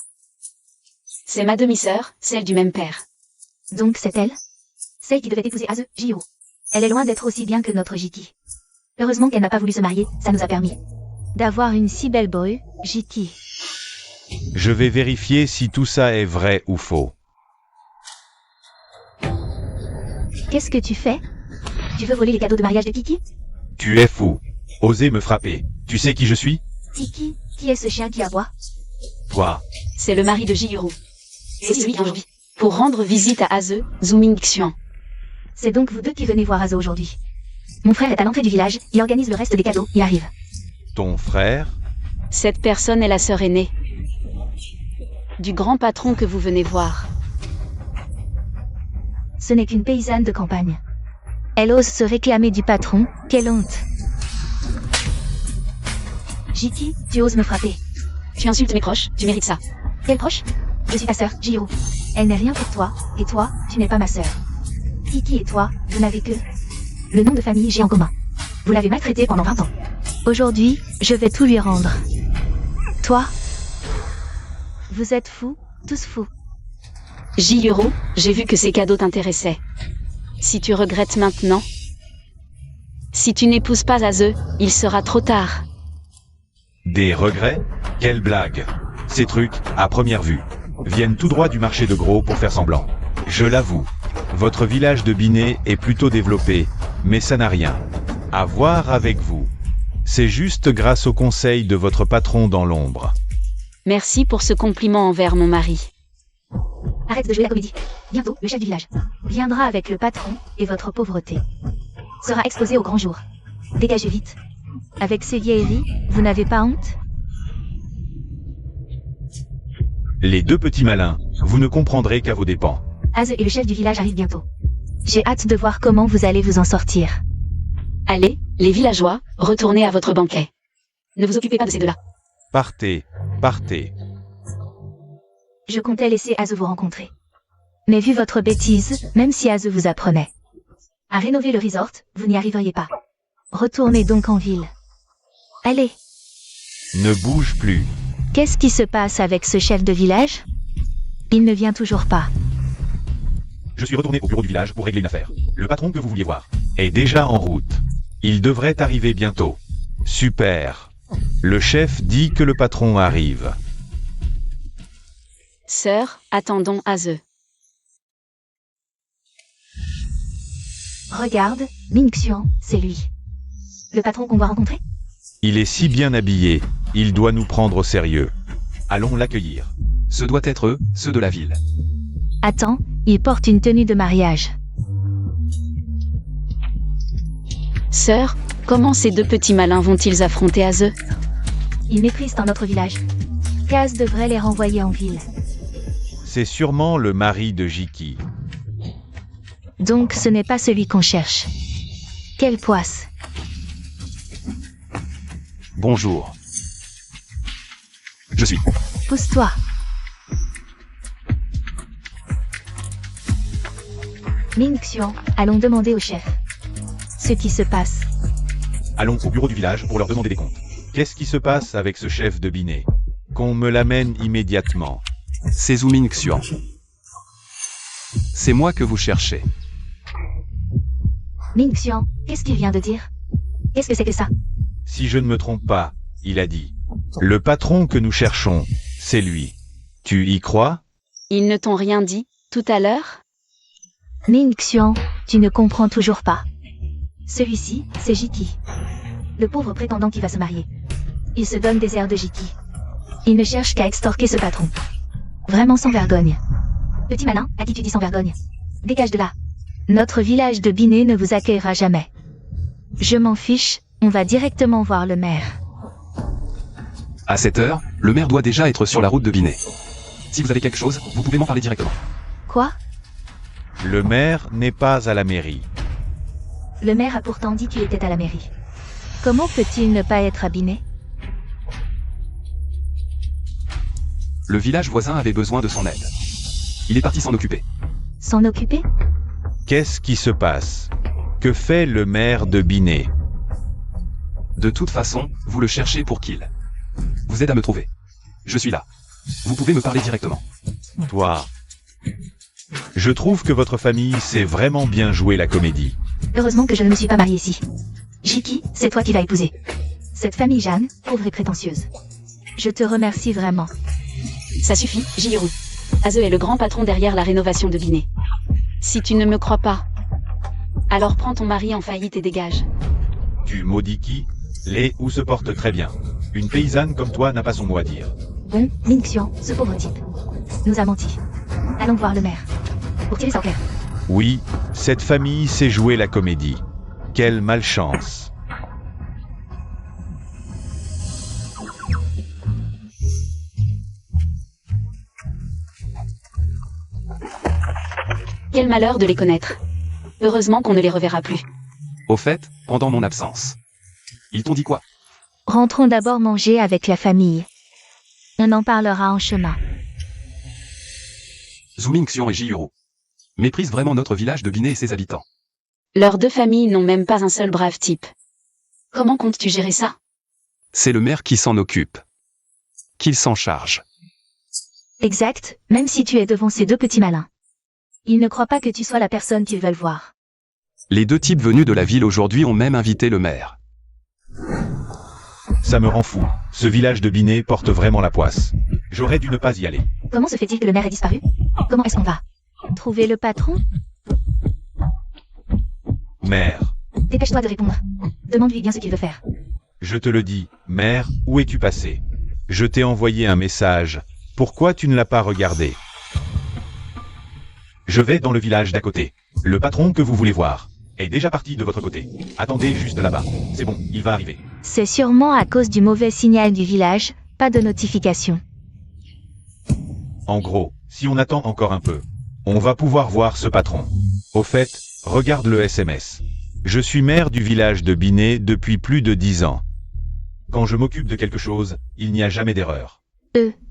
Speaker 1: c'est ma demi-sœur, celle du même père.
Speaker 2: Donc c'est elle? Celle qui devait épouser Aze, Jiro. Elle est loin d'être aussi bien que notre Jiki. Heureusement qu'elle n'a pas voulu se marier, ça nous a permis d'avoir une si belle bru, Jiki.
Speaker 3: Je vais vérifier si tout ça est vrai ou faux.
Speaker 2: Qu'est-ce que tu fais? Tu veux voler les cadeaux de mariage de Kiki?
Speaker 3: Tu es fou. Osez me frapper. Tu sais qui je suis?
Speaker 2: Kiki, qui est ce chien qui aboie?
Speaker 3: Toi.
Speaker 1: C'est le mari de Jiyuru. C'est celui qui aujourd'hui. Pour rendre visite à Aze, Zuming Xuan.
Speaker 2: C'est donc vous deux qui venez voir Aze aujourd'hui. Mon frère est à l'entrée du village, il organise le reste des cadeaux, il arrive.
Speaker 3: Ton frère?
Speaker 1: Cette personne est la sœur aînée du grand patron que vous venez voir.
Speaker 2: Ce n'est qu'une paysanne de campagne. Elle ose se réclamer du patron, quelle honte. Jiki, tu oses me frapper.
Speaker 1: Tu insultes mes proches, tu mérites ça.
Speaker 2: Quel proche? Je suis ta sœur, Jiro. Elle n'est rien pour toi, et toi, tu n'es pas ma sœur. Kiki et toi, vous n'avez que le nom de famille J en commun. Vous l'avez maltraité pendant 20 ans. Aujourd'hui, je vais tout lui rendre. Toi? Vous êtes fous, tous fous.
Speaker 1: Jiyuru, j'ai vu que ces cadeaux t'intéressaient. Si tu regrettes maintenant, si tu n'épouses pas Aze, il sera trop tard.
Speaker 3: Des regrets? Quelle blague. Ces trucs, à première vue, viennent tout droit du marché de gros pour faire semblant. Je l'avoue, votre village de Biné est plutôt développé, mais ça n'a rien à voir avec vous. C'est juste grâce au conseil de votre patron dans l'ombre.
Speaker 1: Merci pour ce compliment envers mon mari.
Speaker 2: Arrête de jouer la comédie. Bientôt, le chef du village viendra avec le patron, et votre pauvreté sera exposée au grand jour. Dégagez vite. Avec ces vieilleries, vous n'avez pas honte?
Speaker 3: Les deux petits malins, vous ne comprendrez qu'à vos dépens.
Speaker 2: Aze et le chef du village arrivent bientôt. J'ai hâte de voir comment vous allez vous en sortir.
Speaker 1: Allez, les villageois, retournez à votre banquet. Ne vous occupez pas de ces deux-là.
Speaker 3: Partez, partez.
Speaker 2: Je comptais laisser Aze vous rencontrer. Mais vu votre bêtise, même si Aze vous apprenait à rénover le resort, vous n'y arriveriez pas. Retournez donc en ville. Allez.
Speaker 3: Ne bouge plus.
Speaker 2: Qu'est-ce qui se passe avec ce chef de village? Il ne vient toujours pas.
Speaker 3: Je suis retourné au bureau du village pour régler une affaire. Le patron que vous vouliez voir est déjà en route. Il devrait arriver bientôt. Super. Le chef dit que le patron arrive.
Speaker 1: Sœur, attendons Aze.
Speaker 2: Regarde, Ming Xuan, c'est lui. Le patron qu'on va rencontrer?
Speaker 3: Il est si bien habillé, il doit nous prendre au sérieux. Allons l'accueillir.
Speaker 4: Ce doit être eux, ceux de la ville.
Speaker 2: Attends, il porte une tenue de mariage.
Speaker 1: Sœur, comment ces deux petits malins vont-ils affronter Aze?
Speaker 2: Ils méprisent dans notre village. Kaz devrait les renvoyer en ville.
Speaker 3: C'est sûrement le mari de Jiki.
Speaker 2: Donc ce n'est pas celui qu'on cherche. Quelle poisse.
Speaker 4: Bonjour. Je suis.
Speaker 2: Pousse-toi. Ming Xuan, allons demander au chef ce qui se passe.
Speaker 3: Allons au bureau du village pour leur demander des comptes. Qu'est-ce qui se passe avec ce chef de Biné? Qu'on me l'amène immédiatement.
Speaker 4: C'est Zuming Xuan. C'est moi que vous cherchez.
Speaker 2: Ming Xuan, qu'est-ce qu'il vient de dire? Qu'est-ce que c'est que ça?
Speaker 3: Si je ne me trompe pas, il a dit. Le patron que nous cherchons, c'est lui. Tu y crois?
Speaker 1: Ils ne t'ont rien dit, tout à l'heure?
Speaker 2: Ming Xian, tu ne comprends toujours pas. Celui-ci, c'est Jiki. Le pauvre prétendant qui va se marier. Il se donne des airs de Jiki. Il ne cherche qu'à extorquer ce patron. Vraiment sans vergogne. Petit malin, à qui tu dis sans vergogne? Dégage de là. Notre village de Binet ne vous accueillera jamais. Je m'en fiche, on va directement voir le maire.
Speaker 4: À cette heure, le maire doit déjà être sur la route de Binet. Si vous avez quelque chose, vous pouvez m'en parler directement.
Speaker 2: Quoi?
Speaker 3: Le maire n'est pas à la mairie.
Speaker 2: Le maire a pourtant dit qu'il était à la mairie. Comment peut-il ne pas être à Binet?
Speaker 4: Le village voisin avait besoin de son aide. Il est parti s'en occuper.
Speaker 2: S'en occuper?
Speaker 3: Qu'est-ce qui se passe? Que fait le maire de Binet?
Speaker 4: De toute façon, vous le cherchez pour qu'il vous aide à me trouver. Je suis là. Vous pouvez me parler directement.
Speaker 3: Toi. Je trouve que votre famille sait vraiment bien jouer la comédie.
Speaker 2: Heureusement que je ne me suis pas mariée ici. Jiki, c'est toi qui vas épouser. Cette famille Jeanne, pauvre et prétentieuse. Je te remercie vraiment.
Speaker 1: Ça suffit, Jihiro. Aze est le grand patron derrière la rénovation de Binet. Si tu ne me crois pas, alors prends ton mari en faillite et dégage.
Speaker 3: Tu maudis qui? L'est ou se porte très bien. Une paysanne comme toi n'a pas son mot à dire.
Speaker 2: Bon, Ming Xian, ce pauvre type, nous a menti. Allons voir le maire. Pour tirer sa guerre.
Speaker 3: Oui, cette famille sait jouer la comédie. Quelle malchance.
Speaker 1: Quel malheur de les connaître. Heureusement qu'on ne les reverra plus.
Speaker 4: Au fait, pendant mon absence. Ils t'ont dit quoi?
Speaker 2: Rentrons d'abord manger avec la famille. On en parlera en chemin.
Speaker 4: Zhu Xian et Jihiro méprisent vraiment notre village de Binet et ses habitants.
Speaker 1: Leurs deux familles n'ont même pas un seul brave type. Comment comptes-tu gérer ça?
Speaker 4: C'est le maire qui s'en occupe. Qu'il s'en charge.
Speaker 2: Exact, même si tu es devant ces deux petits malins. Ils ne croient pas que tu sois la personne qu'ils veulent voir.
Speaker 4: Les deux types venus de la ville aujourd'hui ont même invité le maire.
Speaker 3: Ça me rend fou. Ce village de Binet porte vraiment la poisse. J'aurais dû ne pas y aller.
Speaker 2: Comment se fait-il que le maire ait disparu? Comment est-ce qu'on va trouver le patron?
Speaker 3: Mère.
Speaker 2: Dépêche-toi de répondre. Demande-lui bien ce qu'il veut faire.
Speaker 3: Je te le dis, mère, où es-tu passé? Je t'ai envoyé un message. Pourquoi tu ne l'as pas regardé? Je vais dans le village d'à côté. Le patron que vous voulez voir est déjà parti de votre côté. Attendez juste là-bas. C'est bon, il va arriver.
Speaker 2: C'est sûrement à cause du mauvais signal du village, pas de notification.
Speaker 3: En gros, si on attend encore un peu, on va pouvoir voir ce patron. Au fait, regarde le SMS. Je suis maire du village de Binet depuis plus de 10 ans. Quand je m'occupe de quelque chose, il n'y a jamais d'erreur.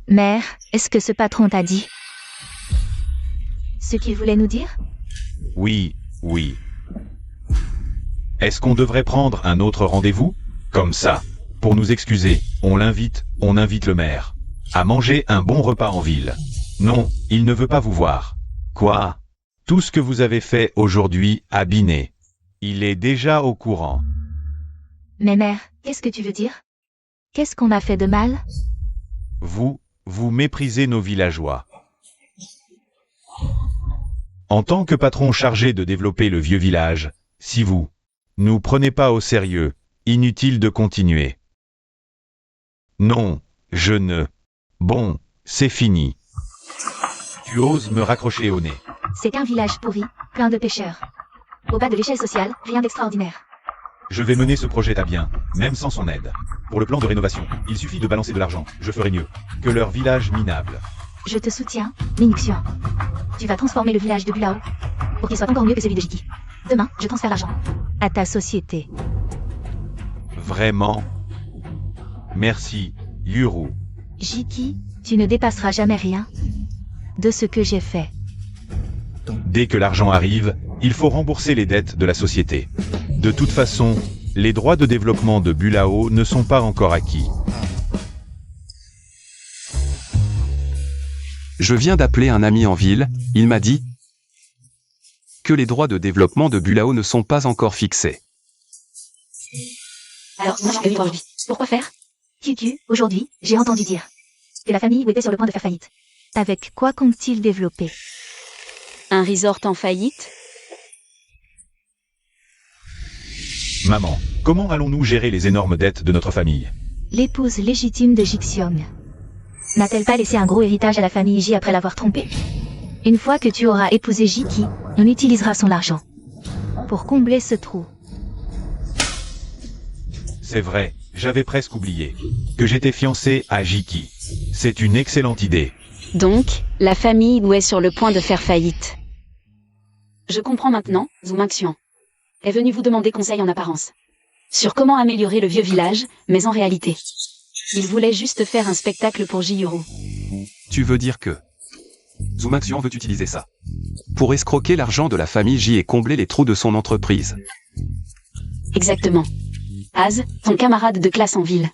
Speaker 2: Mère, est-ce que ce patron t'a dit ce qu'il voulait nous dire?
Speaker 3: Oui, oui. Est-ce qu'on devrait prendre un autre rendez-vous? Comme ça. Pour nous excuser, on invite le maire à manger un bon repas en ville. Non, il ne veut pas vous voir. Quoi? Tout ce que vous avez fait aujourd'hui à Binet. Il est déjà au courant.
Speaker 2: Mais mère, qu'est-ce que tu veux dire? Qu'est-ce qu'on a fait de mal?
Speaker 3: Vous méprisez nos villageois. En tant que patron chargé de développer le vieux village, si vous nous prenez pas au sérieux, inutile de continuer. Non, je ne. Bon, c'est fini. Tu oses me raccrocher au nez.
Speaker 2: C'est un village pourri, plein de pêcheurs. Au bas de l'échelle sociale, rien d'extraordinaire.
Speaker 3: Je vais mener ce projet à bien, même sans son aide. Pour le plan de rénovation, il suffit de balancer de l'argent, je ferai mieux que leur village minable.
Speaker 2: Je te soutiens, Ming Xian. Tu vas transformer le village de Bulao pour qu'il soit encore mieux que celui de Jiki. Demain, je transfère l'argent à ta société.
Speaker 3: Vraiment? Merci, Yuru.
Speaker 2: Jiki, tu ne dépasseras jamais rien de ce que j'ai fait.
Speaker 3: Dès que l'argent arrive, il faut rembourser les dettes de la société. De toute façon, les droits de développement de Bulao ne sont pas encore acquis.
Speaker 4: Je viens d'appeler un ami en ville, il m'a dit que les droits de développement de Bulao ne sont pas encore fixés.
Speaker 1: Alors, moi, je vais vivre aujourd'hui. Pourquoi faire?
Speaker 2: QQ, aujourd'hui, j'ai entendu dire que la famille était sur le point de faire faillite. Avec quoi compte-t-il développer?
Speaker 1: Un resort en faillite?
Speaker 3: Maman, comment allons-nous gérer les énormes dettes de notre famille?
Speaker 2: L'épouse légitime de Jixiong n'a-t-elle pas laissé un gros héritage à la famille J après l'avoir trompée? Une fois que tu auras épousé Jiki, on utilisera son argent pour combler ce trou.
Speaker 3: C'est vrai, j'avais presque oublié que j'étais fiancé à Jiki. C'est une excellente idée.
Speaker 1: Donc, la famille Wu est sur le point de faire faillite. Je comprends maintenant, Zhu Xian est venu vous demander conseil en apparence sur comment améliorer le vieux village, mais en réalité, il voulait juste faire un spectacle pour Jiyuru.
Speaker 4: Tu veux dire que Zhu Xian veut utiliser ça pour escroquer l'argent de la famille J et combler les trous de son entreprise.
Speaker 1: Exactement. Az, ton camarade de classe en ville,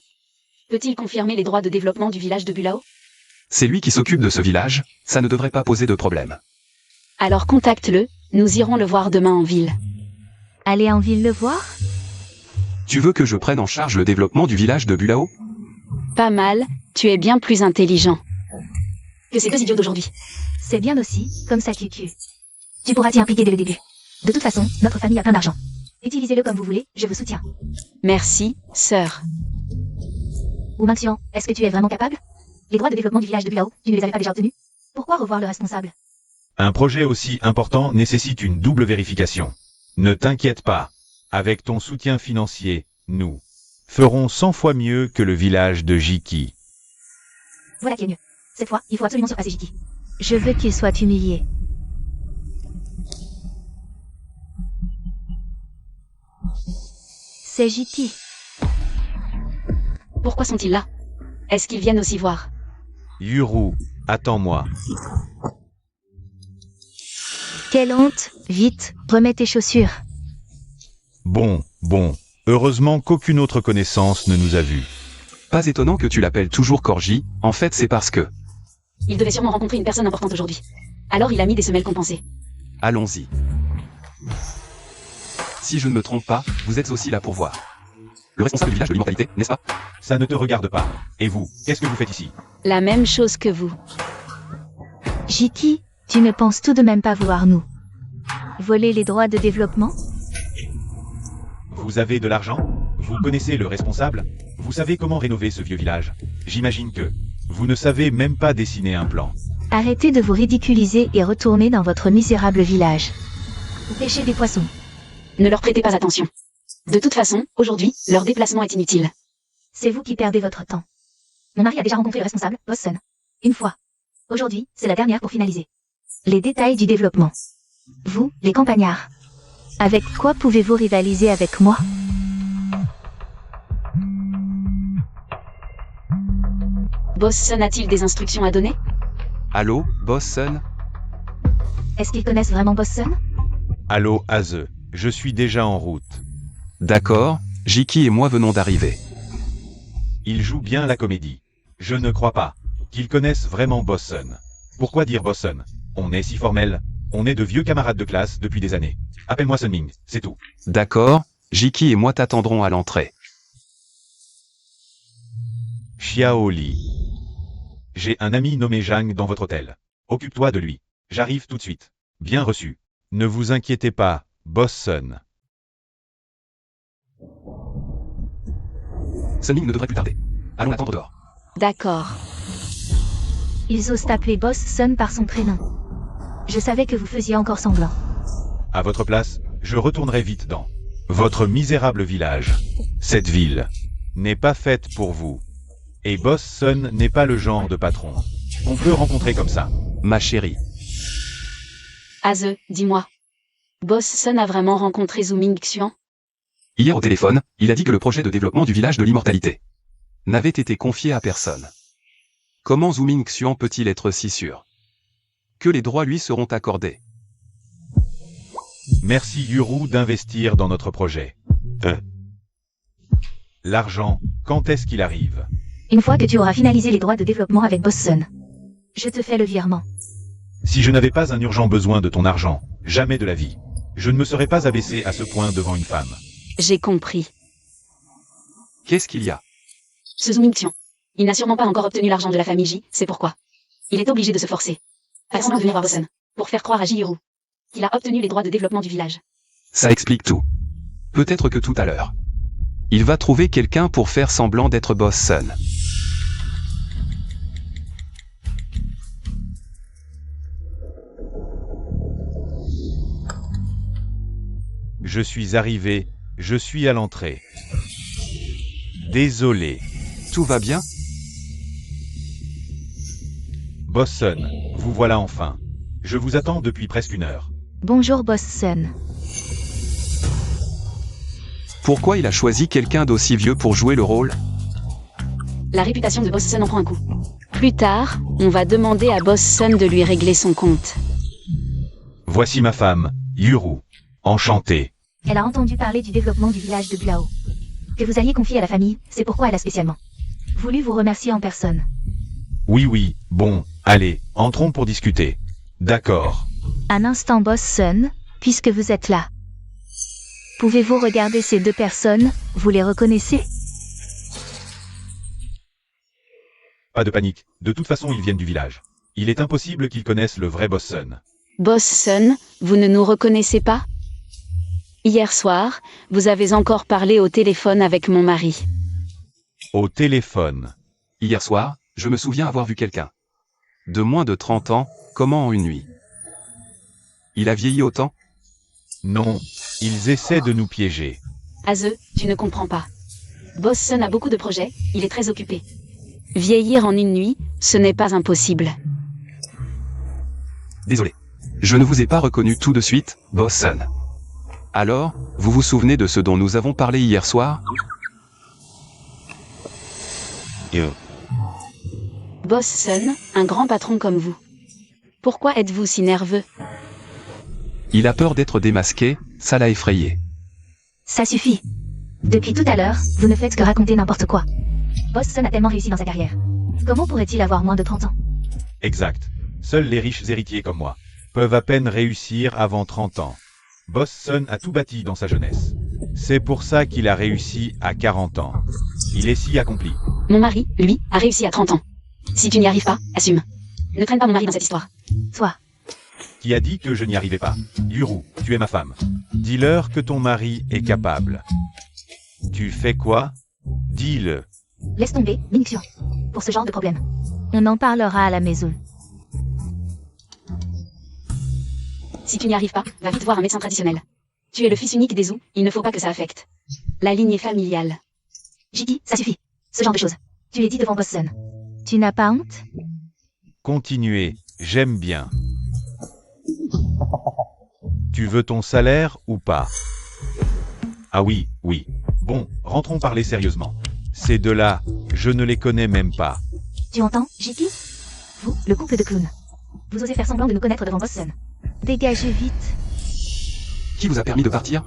Speaker 1: peut-il confirmer les droits de développement du village de Bulao?
Speaker 4: C'est lui qui s'occupe de ce village, ça ne devrait pas poser de problème.
Speaker 1: Alors contacte-le, nous irons le voir demain en ville.
Speaker 2: Aller en ville le voir?
Speaker 4: Tu veux que je prenne en charge le développement du village de Bulao?
Speaker 1: Pas mal, tu es bien plus intelligent que ces deux idiots d'aujourd'hui.
Speaker 2: C'est bien aussi, comme ça QQ. Tu pourras t'y impliquer dès le début. De toute façon, notre famille a plein d'argent. Utilisez-le comme vous voulez, je vous soutiens.
Speaker 1: Merci, sœur.
Speaker 2: Wu Xian, est-ce que tu es vraiment capable? Les droits de développement du village de Bulao, tu ne les avais pas déjà obtenus? Pourquoi revoir le responsable?
Speaker 3: Un projet aussi important nécessite une double vérification. Ne t'inquiète pas. Avec ton soutien financier, nous ferons 100 fois mieux que le village de Jiki.
Speaker 2: Voilà qui est mieux. Cette fois, il faut absolument surpasser Jiki. Je veux qu'il soit humilié. C'est Jiki.
Speaker 1: Pourquoi sont-ils là? Est-ce qu'ils viennent aussi voir?
Speaker 3: Yuru, attends-moi.
Speaker 2: Quelle honte! Vite, remets tes chaussures.
Speaker 3: Bon. Heureusement qu'aucune autre connaissance ne nous a vus.
Speaker 4: Pas étonnant que tu l'appelles toujours Corgi, en fait c'est parce que...
Speaker 1: Il devait sûrement rencontrer une personne importante aujourd'hui. Alors il a mis des semelles compensées.
Speaker 4: Allons-y. Si je ne me trompe pas, vous êtes aussi là pour voir le responsable du village de l'immortalité, n'est-ce pas?
Speaker 3: Ça ne te regarde pas. Et vous, qu'est-ce que vous faites ici?
Speaker 1: La même chose que vous.
Speaker 2: Jiki, tu ne penses tout de même pas vouloir nous voler les droits de développement?
Speaker 3: Vous avez de l'argent? Vous connaissez le responsable? Vous savez comment rénover ce vieux village? J'imagine que vous ne savez même pas dessiner un plan.
Speaker 2: Arrêtez de vous ridiculiser et retournez dans votre misérable village. Vous pêchez des poissons.
Speaker 1: Ne leur prêtez pas attention. De toute façon, aujourd'hui, leur déplacement est inutile.
Speaker 2: C'est vous qui perdez votre temps. Mon mari a déjà rencontré le responsable, Boss Sun. Une fois. Aujourd'hui, c'est la dernière pour finaliser les détails du développement. Vous, les campagnards. Avec quoi pouvez-vous rivaliser avec moi?
Speaker 1: Boss Sun a-t-il des instructions à donner?
Speaker 4: Allô, Boss Sun?
Speaker 2: Est-ce qu'ils connaissent vraiment Boss Sun?
Speaker 3: Allô, Aze, je suis déjà en route.
Speaker 4: D'accord, Jiki et moi venons d'arriver.
Speaker 3: Il joue bien la comédie. Je ne crois pas qu'ils connaissent vraiment Boss Sun. Pourquoi dire Boss Sun? On est si formel. On est de vieux camarades de classe depuis des années. Appelle-moi Sunming, c'est tout.
Speaker 4: D'accord, Jiki et moi t'attendrons à l'entrée.
Speaker 3: Xiao Li. J'ai un ami nommé Zhang dans votre hôtel. Occupe-toi de lui. J'arrive tout de suite. Bien reçu. Ne vous inquiétez pas, Boss Sun.
Speaker 4: Sunming ne devrait plus tarder. Allons l'attendre dehors.
Speaker 1: D'accord.
Speaker 2: Ils osent appeler Boss Sun par son prénom. Je savais que vous faisiez encore semblant.
Speaker 3: À votre place, je retournerai vite dans votre misérable village. Cette ville n'est pas faite pour vous. Et Boss Sun n'est pas le genre de patron qu'on peut rencontrer comme ça.
Speaker 4: Ma chérie.
Speaker 1: Aze, dis-moi. Boss Sun a vraiment rencontré Zhu Xian?
Speaker 4: Hier au téléphone, il a dit que le projet de développement du village de l'immortalité n'avait été confié à personne. Comment Zhu Xian peut-il être si sûr que les droits lui seront accordés?
Speaker 3: Merci Yuru d'investir dans notre projet. L'argent, quand est-ce qu'il arrive?
Speaker 2: Une fois que tu auras finalisé les droits de développement avec Boss Sun, je te fais le virement.
Speaker 3: Si je n'avais pas un urgent besoin de ton argent, jamais de la vie, je ne me serais pas abaissé à ce point devant une femme.
Speaker 1: J'ai compris.
Speaker 4: Qu'est-ce qu'il y a?
Speaker 1: Ce Zhu Mingqian. Il n'a sûrement pas encore obtenu l'argent de la famille Ji, c'est pourquoi. Il est obligé de se forcer. Faire semblant de venir voir Bossun. Pour faire croire à Ji-Hiro qu'il a obtenu les droits de développement du village.
Speaker 4: Ça explique tout. Peut-être que tout à l'heure, il va trouver quelqu'un pour faire semblant d'être Boss Sun.
Speaker 3: Je suis arrivé, je suis à l'entrée. Désolé.
Speaker 4: Tout va bien?
Speaker 3: Bossun, vous voilà enfin. Je vous attends depuis presque 1 heure.
Speaker 2: Bonjour Boss Sun.
Speaker 4: Pourquoi il a choisi quelqu'un d'aussi vieux pour jouer le rôle?
Speaker 1: La réputation de Bossun en prend un coup. Plus tard, on va demander à Bossun de lui régler son compte.
Speaker 3: Voici ma femme, Yuru. Enchantée.
Speaker 2: Elle a entendu parler du développement du village de Bulao. Que vous alliez confier à la famille, c'est pourquoi elle a spécialement voulu vous remercier en personne.
Speaker 3: Oui, bon, allez, entrons pour discuter. D'accord.
Speaker 2: Un instant Boss Sun, puisque vous êtes là. Pouvez-vous regarder ces 2 personnes, vous les reconnaissez?
Speaker 3: Pas de panique, de toute façon ils viennent du village. Il est impossible qu'ils connaissent le vrai Bossun.
Speaker 1: Bossun, vous ne nous reconnaissez pas? Hier soir, vous avez encore parlé au téléphone avec mon mari.
Speaker 3: Au téléphone.
Speaker 4: Hier soir, je me souviens avoir vu quelqu'un. De moins de 30 ans, comment en une nuit? Il a vieilli autant?
Speaker 3: Non, ils essaient de nous piéger.
Speaker 1: Aze, tu ne comprends pas. Bossun a beaucoup de projets, il est très occupé. Vieillir en une nuit, ce n'est pas impossible.
Speaker 4: Désolé. Je ne vous ai pas reconnu tout de suite, Boss Sun. Alors, vous vous souvenez de ce dont nous avons parlé hier soir?
Speaker 1: Bossun, un grand patron comme vous. Pourquoi êtes-vous si nerveux?
Speaker 4: Il a peur d'être démasqué, ça l'a effrayé.
Speaker 2: Ça suffit. Depuis tout à l'heure, vous ne faites que raconter n'importe quoi. Boss Sun a tellement réussi dans sa carrière. Comment pourrait-il avoir moins de 30 ans?
Speaker 3: Exact. Seuls les riches héritiers comme moi peuvent à peine réussir avant 30 ans. Bossun a tout bâti dans sa jeunesse. C'est pour ça qu'il a réussi à 40 ans. Il est si accompli.
Speaker 1: Mon mari, lui, a réussi à 30 ans. Si tu n'y arrives pas, assume. Ne traîne pas mon mari dans cette histoire.
Speaker 2: Toi.
Speaker 3: Qui a dit que je n'y arrivais pas? Yuru, tu es ma femme. Dis-leur que ton mari est capable. Tu fais quoi? Dis-le.
Speaker 2: Laisse tomber, Mingqian. Pour ce genre de problème. On en parlera à la maison.
Speaker 1: Si tu n'y arrives pas, va vite voir un médecin traditionnel. Tu es le fils unique des Zhou, il ne faut pas que ça affecte la lignée familiale.
Speaker 2: Jiki, ça suffit. Ce genre de choses. Tu l'as dit devant Boss Sun. Tu n'as pas honte?
Speaker 3: Continuez, j'aime bien. Tu veux ton salaire ou pas? Ah oui. Bon, rentrons parler sérieusement. Ces deux-là, je ne les connais même pas.
Speaker 2: Tu entends, Jiki? Vous, le couple de clowns. Vous osez faire semblant de nous connaître devant Boss Sun. Dégagez vite.
Speaker 4: Qui vous a permis de partir?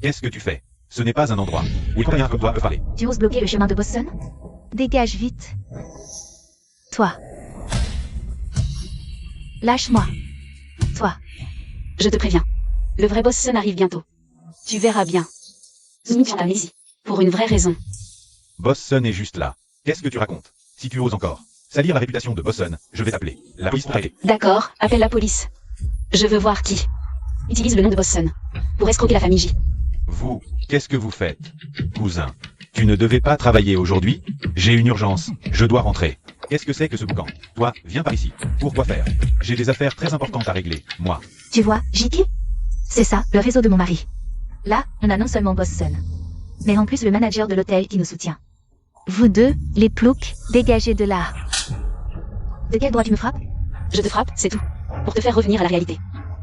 Speaker 3: Qu'est-ce que tu fais? Ce n'est pas un endroit où les compagniens comme toi peuvent parler.
Speaker 2: Tu oses bloquer le chemin de Boss Sun? Dégage vite. Toi. Lâche-moi. Toi.
Speaker 1: Je te préviens. Le vrai Bossun arrive bientôt. Tu verras bien. Mingqian t'a ici. Pour une vraie raison.
Speaker 3: Bossun est juste là. Qu'est-ce que tu racontes? Si tu oses encore salir la réputation de Bossun, je vais t'appeler la police pour t'arrêter.
Speaker 1: D'accord, appelle la police. Je veux voir qui utilise le nom de Bossun pour escroquer la famille J.
Speaker 3: Vous, qu'est-ce que vous faites? Cousin, tu ne devais pas travailler aujourd'hui? J'ai une urgence, je dois rentrer. Qu'est-ce que c'est que ce boucan? Toi, viens par ici. Pourquoi faire? J'ai des affaires très importantes à régler, moi.
Speaker 2: Tu vois, Jiki? C'est ça, le réseau de mon mari. Là, on a non seulement Boss Sun, mais en plus le manager de l'hôtel qui nous soutient. Vous deux, les ploucs, dégagez de là. De quel droit tu me frappes?
Speaker 1: Je te frappe, c'est tout. Pour te faire revenir à la réalité.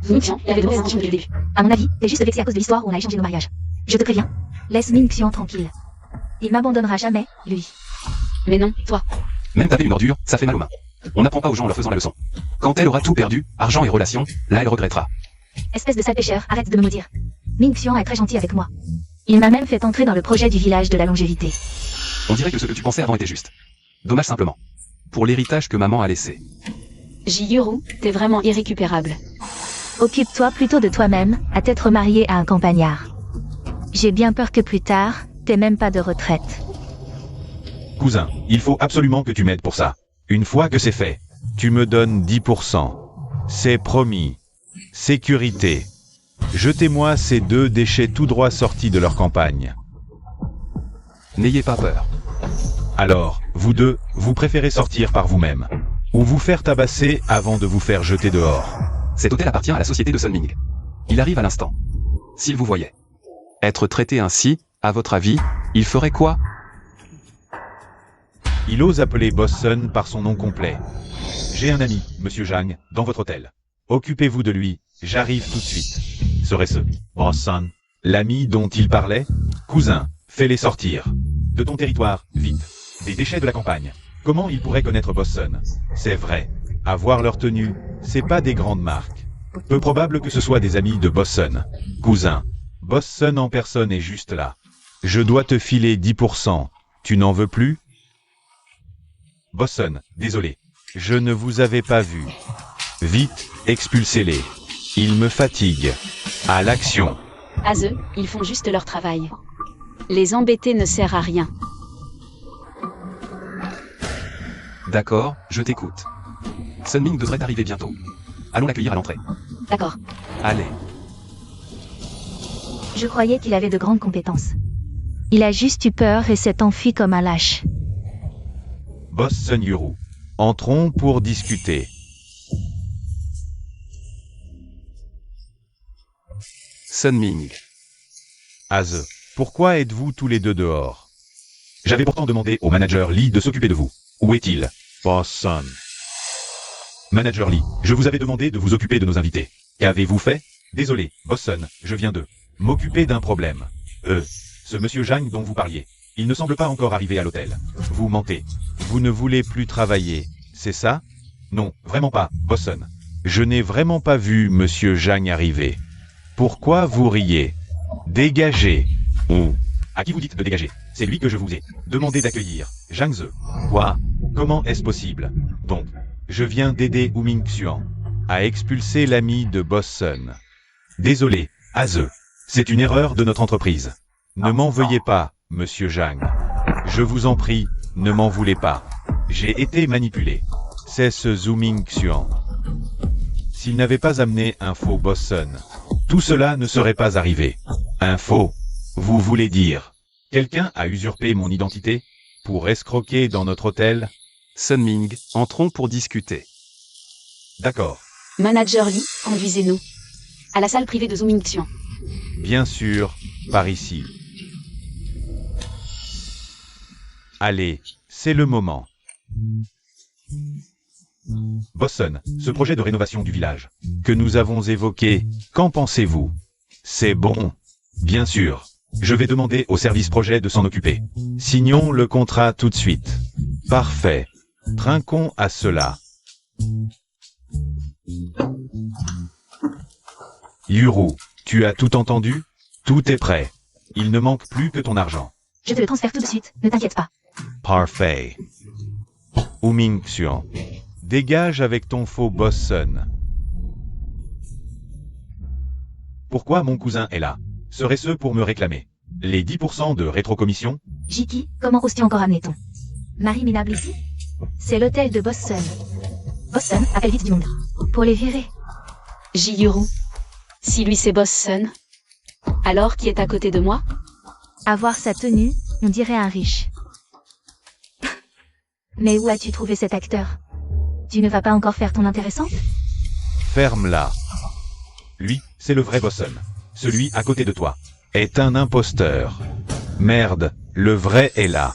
Speaker 1: Mingqian, il avait de mauvaises intentions depuis le début.
Speaker 2: À mon avis, t'es juste vexé à cause de l'histoire où on a échangé nos mariages. Je te préviens. Laisse Mingqian tranquille. Il m'abandonnera jamais, lui.
Speaker 1: Mais non, toi.
Speaker 4: Même taper une ordure, ça fait mal aux mains. On n'apprend pas aux gens en leur faisant la leçon. Quand elle aura tout perdu, argent et relations, là elle regrettera.
Speaker 2: Espèce de sale pêcheur, arrête de me maudire. Mingqian est très gentil avec moi. Il m'a même fait entrer dans le projet du village de la longévité.
Speaker 4: On dirait que ce que tu pensais avant était juste. Dommage simplement. Pour l'héritage que maman a laissé.
Speaker 1: Ji-Yuru, t'es vraiment irrécupérable.
Speaker 2: Occupe-toi plutôt de toi-même, à t'être marié à un campagnard. J'ai bien peur que plus tard, t'aies même pas de retraite.
Speaker 3: Cousin, il faut absolument que tu m'aides pour ça. Une fois que c'est fait, tu me donnes 10%. C'est promis. Sécurité. Jetez-moi ces 2 déchets tout droit sortis de leur campagne.
Speaker 4: N'ayez pas peur.
Speaker 3: Alors, vous deux, vous préférez sortir par vous-même. Ou vous faire tabasser avant de vous faire jeter dehors.
Speaker 4: Cet hôtel appartient à la société de Sunming. Il arrive à l'instant. S'il vous voyait être traité ainsi, à votre avis, il ferait quoi?
Speaker 3: Il ose appeler Boss Sun par son nom complet. J'ai un ami, Monsieur Zhang, dans votre hôtel. Occupez-vous de lui, j'arrive tout de suite. Serait-ce Boss Sun, l'ami dont il parlait? Cousin, fais-les sortir. De ton territoire, vite. Des déchets de la campagne. Comment il pourrait connaître Boss Sun? C'est vrai. À voir leur tenue, c'est pas des grandes marques. Peu probable que ce soit des amis de Boss Sun. Cousin, Boss Sun en personne est juste là. Je dois te filer 10%. Tu n'en veux plus? Boss Sun, désolé. Je ne vous avais pas vu. Vite, expulsez-les. Ils me fatiguent. À l'action.
Speaker 1: À eux, ils font juste leur travail. Les embêter ne sert à rien.
Speaker 4: D'accord, je t'écoute. Sunming devrait arriver bientôt. Allons l'accueillir à l'entrée.
Speaker 1: D'accord.
Speaker 4: Allez.
Speaker 2: Je croyais qu'il avait de grandes compétences. Il a juste eu peur et s'est enfui comme un lâche.
Speaker 3: Boss Sun Yuru. Entrons pour discuter.
Speaker 4: Sunming.
Speaker 3: Az, pourquoi êtes-vous tous les deux dehors? J'avais pourtant demandé au manager Lee de s'occuper de vous. Où est-il? Boss Sun. Manager Lee, je vous avais demandé de vous occuper de nos invités. Qu'avez-vous fait? Désolé, Boss Sun, je viens de m'occuper d'un problème. Ce monsieur Zhang dont vous parliez. Il ne semble pas encore arrivé à l'hôtel. Vous mentez. Vous ne voulez plus travailler, c'est ça? Non, vraiment pas, Boss Sun. Je n'ai vraiment pas vu monsieur Zhang arriver. Pourquoi vous riez? Dégagez. À qui vous dites de dégager? C'est lui que je vous ai demandé d'accueillir. Zhang Ze. Quoi? Comment est-ce possible? Donc, je viens d'aider Wu Mingxian à expulser l'ami de Boss Sun. Désolé, Az. C'est une erreur de notre entreprise. Ne m'en veuillez pas, monsieur Zhang. Je vous en prie, ne m'en voulez pas. J'ai été manipulé. C'est ce Zhu Mingxian. S'il n'avait pas amené un faux Boss Sun, tout cela ne serait pas arrivé. Un faux? Vous voulez dire, quelqu'un a usurpé mon identité pour escroquer dans notre hôtel?
Speaker 4: Sunming, entrons pour discuter.
Speaker 3: D'accord.
Speaker 1: Manager Lee, conduisez-nous. À la salle privée de Zhu Mingxian.
Speaker 3: Bien sûr, par ici. Allez, c'est le moment. Boss Sun, ce projet de rénovation du village que nous avons évoqué, qu'en pensez-vous? C'est bon. Bien sûr. Je vais demander au service projet de s'en occuper. Signons le contrat tout de suite. Parfait. Trinquons à cela. Yuru, tu as tout entendu? Tout est prêt. Il ne manque plus que ton argent.
Speaker 2: Je te le transfère tout de suite, ne t'inquiète pas.
Speaker 3: Parfait. Wu Mingxian, dégage avec ton faux Boss Sun. Pourquoi mon cousin est là? Serait-ce pour me réclamer les 10% de rétrocommission?
Speaker 2: Jiki, comment oses-tu encore amener ton mari minable ici? C'est l'hôtel de Boss Sun. Boss Sun, appelle vite du monde. Pour les virer.
Speaker 1: Jiyuru. Si lui c'est Boss Sun, alors qui est à côté de moi?
Speaker 2: Avoir sa tenue, on dirait un riche. Mais où as-tu trouvé cet acteur? Tu ne vas pas encore faire ton intéressante?
Speaker 3: Ferme-la. Lui, c'est le vrai Boss Sun. Celui à côté de toi est un imposteur. Merde, le vrai est là.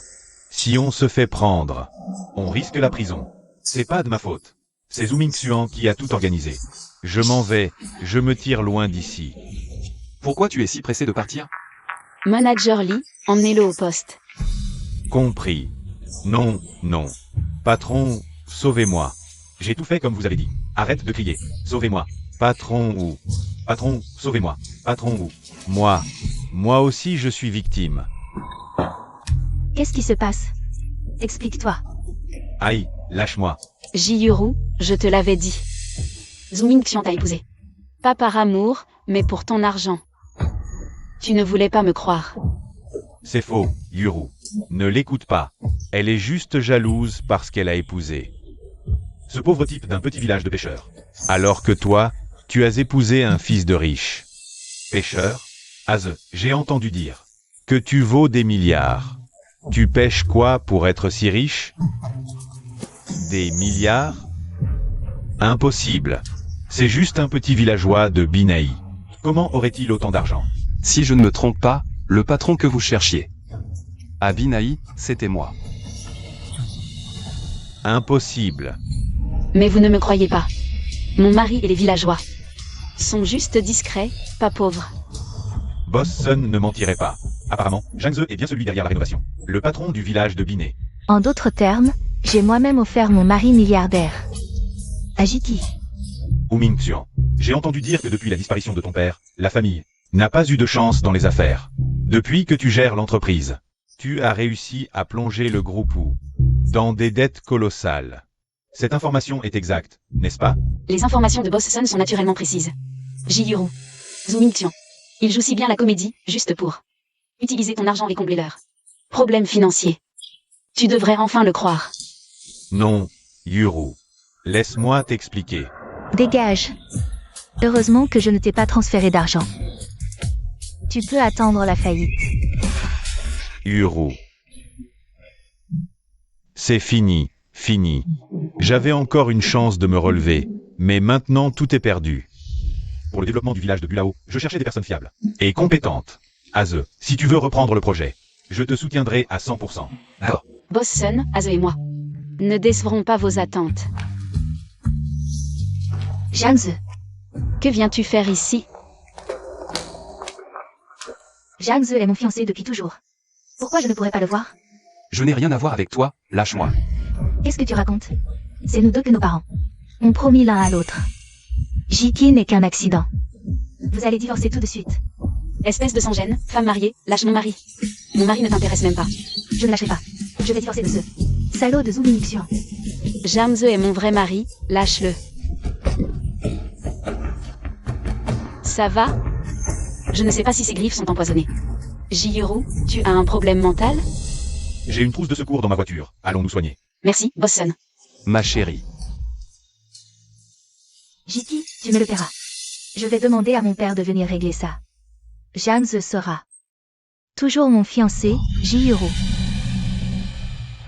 Speaker 3: Si on se fait prendre, on risque la prison. C'est pas de ma faute. C'est Zhu Mingxian qui a tout organisé. Je m'en vais, je me tire loin d'ici.
Speaker 4: Pourquoi tu es si pressé de partir?
Speaker 1: Manager Lee, emmenez-le au poste.
Speaker 3: Compris. Non, non. Patron, sauvez-moi. J'ai tout fait comme vous avez dit. Arrête de crier. Sauvez-moi. Patron ou... Patron, sauvez-moi. Patron ou... Moi aussi je suis victime.
Speaker 2: Qu'est-ce qui se passe? Explique-toi.
Speaker 3: Aïe, lâche-moi.
Speaker 1: Jiyuru, je te l'avais dit. Zhu Mingxian t'a épousé. Pas par amour, mais pour ton argent. Tu ne voulais pas me croire.
Speaker 3: C'est faux, Yuru. Ne l'écoute pas. Elle est juste jalouse parce qu'elle a épousé ce pauvre type d'un petit village de pêcheurs. Alors que toi, tu as épousé un fils de riche. Pêcheur? J'ai entendu dire que tu vaux des milliards. Tu pêches quoi pour être si riche? Des milliards? Impossible. C'est juste un petit villageois de Binaï. Comment aurait-il autant d'argent?
Speaker 4: Si je ne me trompe pas, le patron que vous cherchiez. À Binaï, c'était moi.
Speaker 3: Impossible.
Speaker 1: Mais vous ne me croyez pas. Mon mari et les villageois sont juste discrets, pas pauvres.
Speaker 3: Boss Sun ne mentirait pas. Apparemment, Zhang Ze est bien celui derrière la rénovation. Le patron du village de Biné.
Speaker 2: En d'autres termes, j'ai moi-même offert mon mari milliardaire. À Jiki.
Speaker 3: Wu Mingxian. J'ai entendu dire que depuis la disparition de ton père, la famille n'a pas eu de chance dans les affaires. Depuis que tu gères l'entreprise, tu as réussi à plonger le groupe Wu dans des dettes colossales. Cette information est exacte, n'est-ce pas?
Speaker 1: Les informations de Boss Sun sont naturellement précises. Jiyuru. Zhu Mingtian. Il joue si bien la comédie, juste pour utiliser ton argent et combler leur problème financier. Tu devrais enfin le croire.
Speaker 3: Non, Yuru. Laisse-moi t'expliquer.
Speaker 2: Dégage. Heureusement que je ne t'ai pas transféré d'argent. Tu peux attendre la faillite.
Speaker 3: Yuru. C'est fini, fini. J'avais encore une chance de me relever, mais maintenant tout est perdu. Pour le développement du village de Bulao, je cherchais des personnes fiables et compétentes. Si tu veux reprendre le projet, je te soutiendrai à 100%. D'accord.
Speaker 1: Boss Sun, et moi ne décevrons pas vos attentes.
Speaker 2: Zhang-Ze.
Speaker 1: Que viens-tu faire ici?
Speaker 2: Zhang-Ze est mon fiancé depuis toujours. Pourquoi je ne pourrais pas le voir?
Speaker 4: Je n'ai rien à voir avec toi, lâche-moi.
Speaker 2: Qu'est-ce que tu racontes? C'est nous deux que nos parents ont promis l'un à l'autre. Jiki n'est qu'un accident. Vous allez divorcer tout de suite.
Speaker 1: Espèce de sans-gêne, femme mariée, lâche mon mari. Mon mari ne t'intéresse même pas.
Speaker 2: Je ne lâcherai pas. Je vais divorcer de ce salaud de Zhu Mingxian.
Speaker 1: Zhang Ze est mon vrai mari, lâche-le. Ça va? Je ne sais pas si ses griffes sont empoisonnées. Jiyuru, tu as un problème mental?
Speaker 3: J'ai une trousse de secours dans ma voiture. Allons nous soigner.
Speaker 1: Merci, Boss Sun.
Speaker 4: Ma chérie.
Speaker 2: Jiki, tu me le paieras. Je vais demander à mon père de venir régler ça. Zhang-Ze sera toujours mon fiancé, Jiyuru.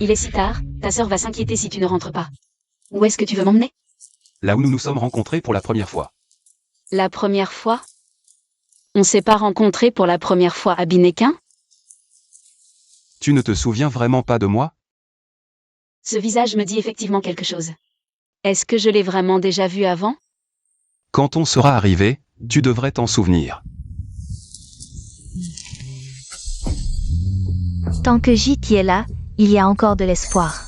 Speaker 1: Il est si tard, ta sœur va s'inquiéter si tu ne rentres pas. Où est-ce que tu veux m'emmener?
Speaker 4: Là où nous nous sommes rencontrés pour la première fois.
Speaker 1: La première fois? On s'est pas rencontrés pour la première fois à Binéquin?
Speaker 4: Tu ne te souviens vraiment pas de moi?
Speaker 1: Ce visage me dit effectivement quelque chose. Est-ce que je l'ai vraiment déjà vu avant?
Speaker 4: Quand on sera arrivé, tu devrais t'en souvenir.
Speaker 2: Tant que Jiki est là, il y a encore de l'espoir.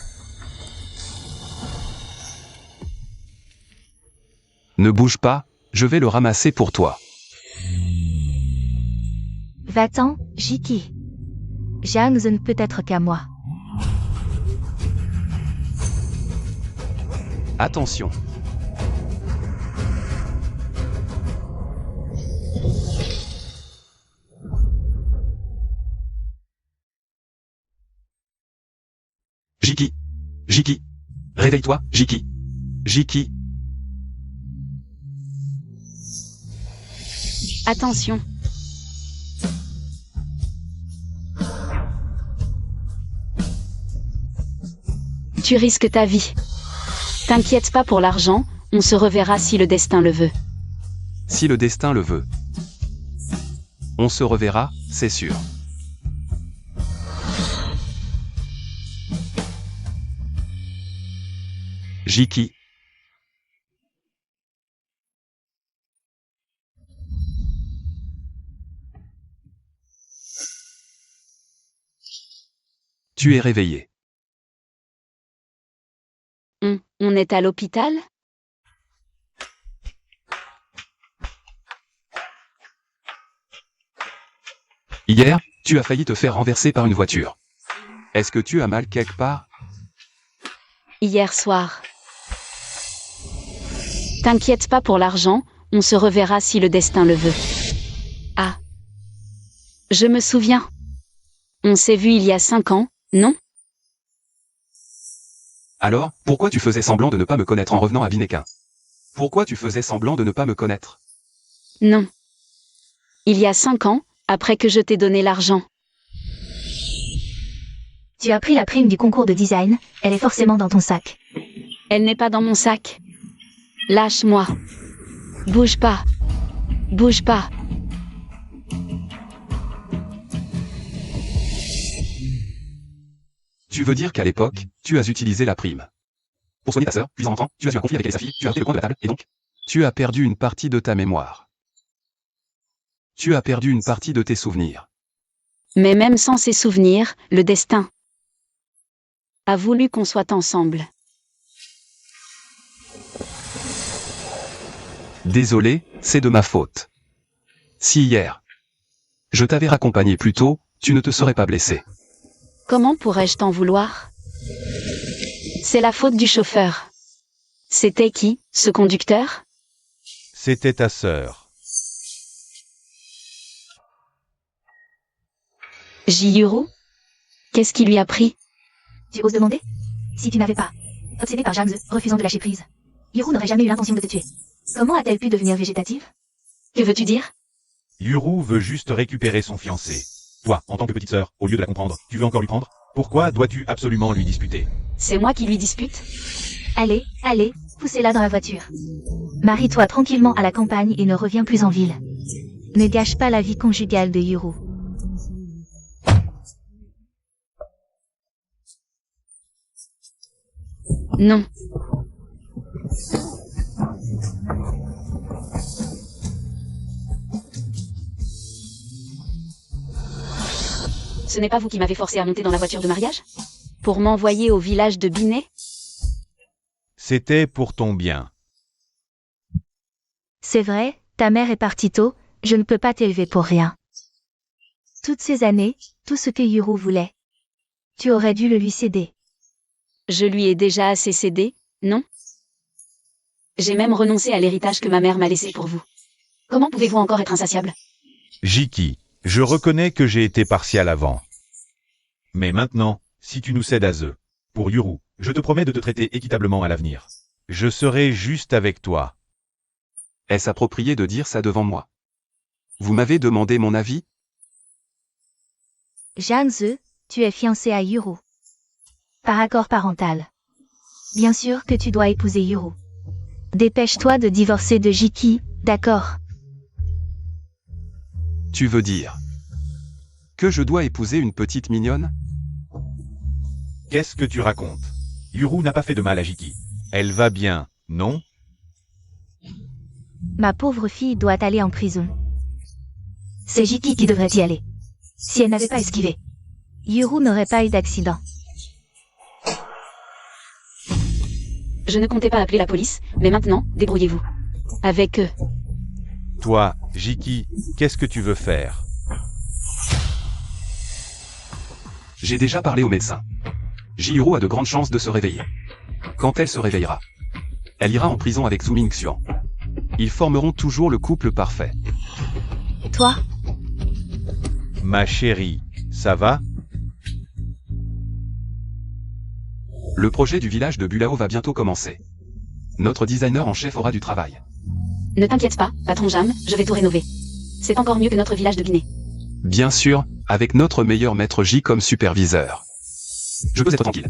Speaker 4: Ne bouge pas, je vais le ramasser pour toi.
Speaker 2: Va-t'en, Jiki. Zhang-Ze ne peut être qu'à moi.
Speaker 4: Attention. Jiki. Jiki. Réveille-toi, Jiki. Jiki.
Speaker 1: Attention. Tu risques ta vie. T'inquiète pas pour l'argent, on se reverra si le destin le veut.
Speaker 4: Si le destin le veut. On se reverra, c'est sûr. Jiki. Tu es réveillé.
Speaker 1: On est à l'hôpital?
Speaker 4: Hier, tu as failli te faire renverser par une voiture. Est-ce que tu as mal quelque part?
Speaker 1: Hier soir. T'inquiète pas pour l'argent, on se reverra si le destin le veut. Ah. Je me souviens. On s'est vu il y a 5 ans, non?
Speaker 4: Alors, pourquoi tu faisais semblant de ne pas me connaître en revenant à Vinequin? Pourquoi tu faisais semblant de ne pas me connaître?
Speaker 1: Non. Il y a 5 ans, après que je t'ai donné l'argent.
Speaker 2: Tu as pris la prime du concours de design, elle est forcément dans ton sac.
Speaker 1: Elle n'est pas dans mon sac. Lâche-moi. Bouge pas. Bouge pas.
Speaker 4: Tu veux dire qu'à l'époque, tu as utilisé la prime pour soigner ta sœur, puis en rentrant, tu as eu un conflit avec sa fille, tu as heurté le coin de la table, et donc, tu as perdu une partie de ta mémoire. Tu as perdu une partie de tes souvenirs.
Speaker 1: Mais même sans ces souvenirs, le destin a voulu qu'on soit ensemble.
Speaker 4: Désolé, c'est de ma faute. Si hier, je t'avais raccompagné plus tôt, tu ne te serais pas blessé.
Speaker 1: Comment pourrais-je t'en vouloir? C'est la faute du chauffeur. C'était qui, ce conducteur?
Speaker 3: C'était ta sœur.
Speaker 1: Jiyuru? Qu'est-ce qui lui a pris?
Speaker 2: Tu oses demander? Si tu n'avais pas, obsédé par James, refusant de lâcher prise, Yuru n'aurait jamais eu l'intention de te tuer. Comment a-t-elle pu devenir végétative?
Speaker 1: Que veux-tu dire?
Speaker 3: Yuru veut juste récupérer son fiancé. Toi, en tant que petite sœur, au lieu de la comprendre, tu veux encore lui prendre? Pourquoi dois-tu absolument lui disputer?
Speaker 1: C'est moi qui lui dispute?
Speaker 2: Allez, allez, poussez-la dans la voiture. Marie-toi tranquillement à la campagne et ne reviens plus en ville. Ne gâche pas la vie conjugale de Yuru.
Speaker 1: Non. Ce n'est pas vous qui m'avez forcé à monter dans la voiture de mariage? Pour m'envoyer au village de Binet?
Speaker 3: C'était pour ton bien.
Speaker 2: C'est vrai, ta mère est partie tôt, je ne peux pas t'élever pour rien. Toutes ces années, tout ce que Yuru voulait. Tu aurais dû le lui céder.
Speaker 1: Je lui ai déjà assez cédé, non? J'ai même renoncé à l'héritage que ma mère m'a laissé pour vous. Comment pouvez-vous encore être insatiable?
Speaker 3: Jiki, je reconnais que j'ai été partial avant. Mais maintenant, si tu nous cèdes à Ze, pour Yuru, je te promets de te traiter équitablement à l'avenir. Je serai juste avec toi.
Speaker 4: Est-ce approprié de dire ça devant moi? Vous m'avez demandé mon avis?
Speaker 2: Janze, tu es fiancé à Yuru. Par accord parental. Bien sûr que tu dois épouser Yuru. Dépêche-toi de divorcer de Jiki, d'accord?
Speaker 4: Tu veux dire que je dois épouser une petite mignonne?
Speaker 3: Qu'est-ce que tu racontes? Yuru n'a pas fait de mal à Jiki. Elle va bien, non?
Speaker 2: Ma pauvre fille doit aller en prison. C'est Jiki qui devrait y aller. Si elle n'avait pas esquivé, Yuru n'aurait pas eu d'accident.
Speaker 1: Je ne comptais pas appeler la police, mais maintenant, débrouillez-vous. Avec eux.
Speaker 3: Toi, Jiki, qu'est-ce que tu veux faire?
Speaker 4: J'ai déjà parlé au médecin. Jiyuru a de grandes chances de se réveiller. Quand elle se réveillera, elle ira en prison avec Zhu Mingxian. Ils formeront toujours le couple parfait.
Speaker 2: Toi,
Speaker 3: Ma chérie, ça va?
Speaker 4: Le projet du village de Bulao va bientôt commencer. Notre designer en chef aura du travail.
Speaker 1: Ne t'inquiète pas, patron Jam, je vais tout rénover. C'est encore mieux que notre village de Binet.
Speaker 4: Bien sûr, avec notre meilleur maître J comme superviseur. Je peux être tranquille.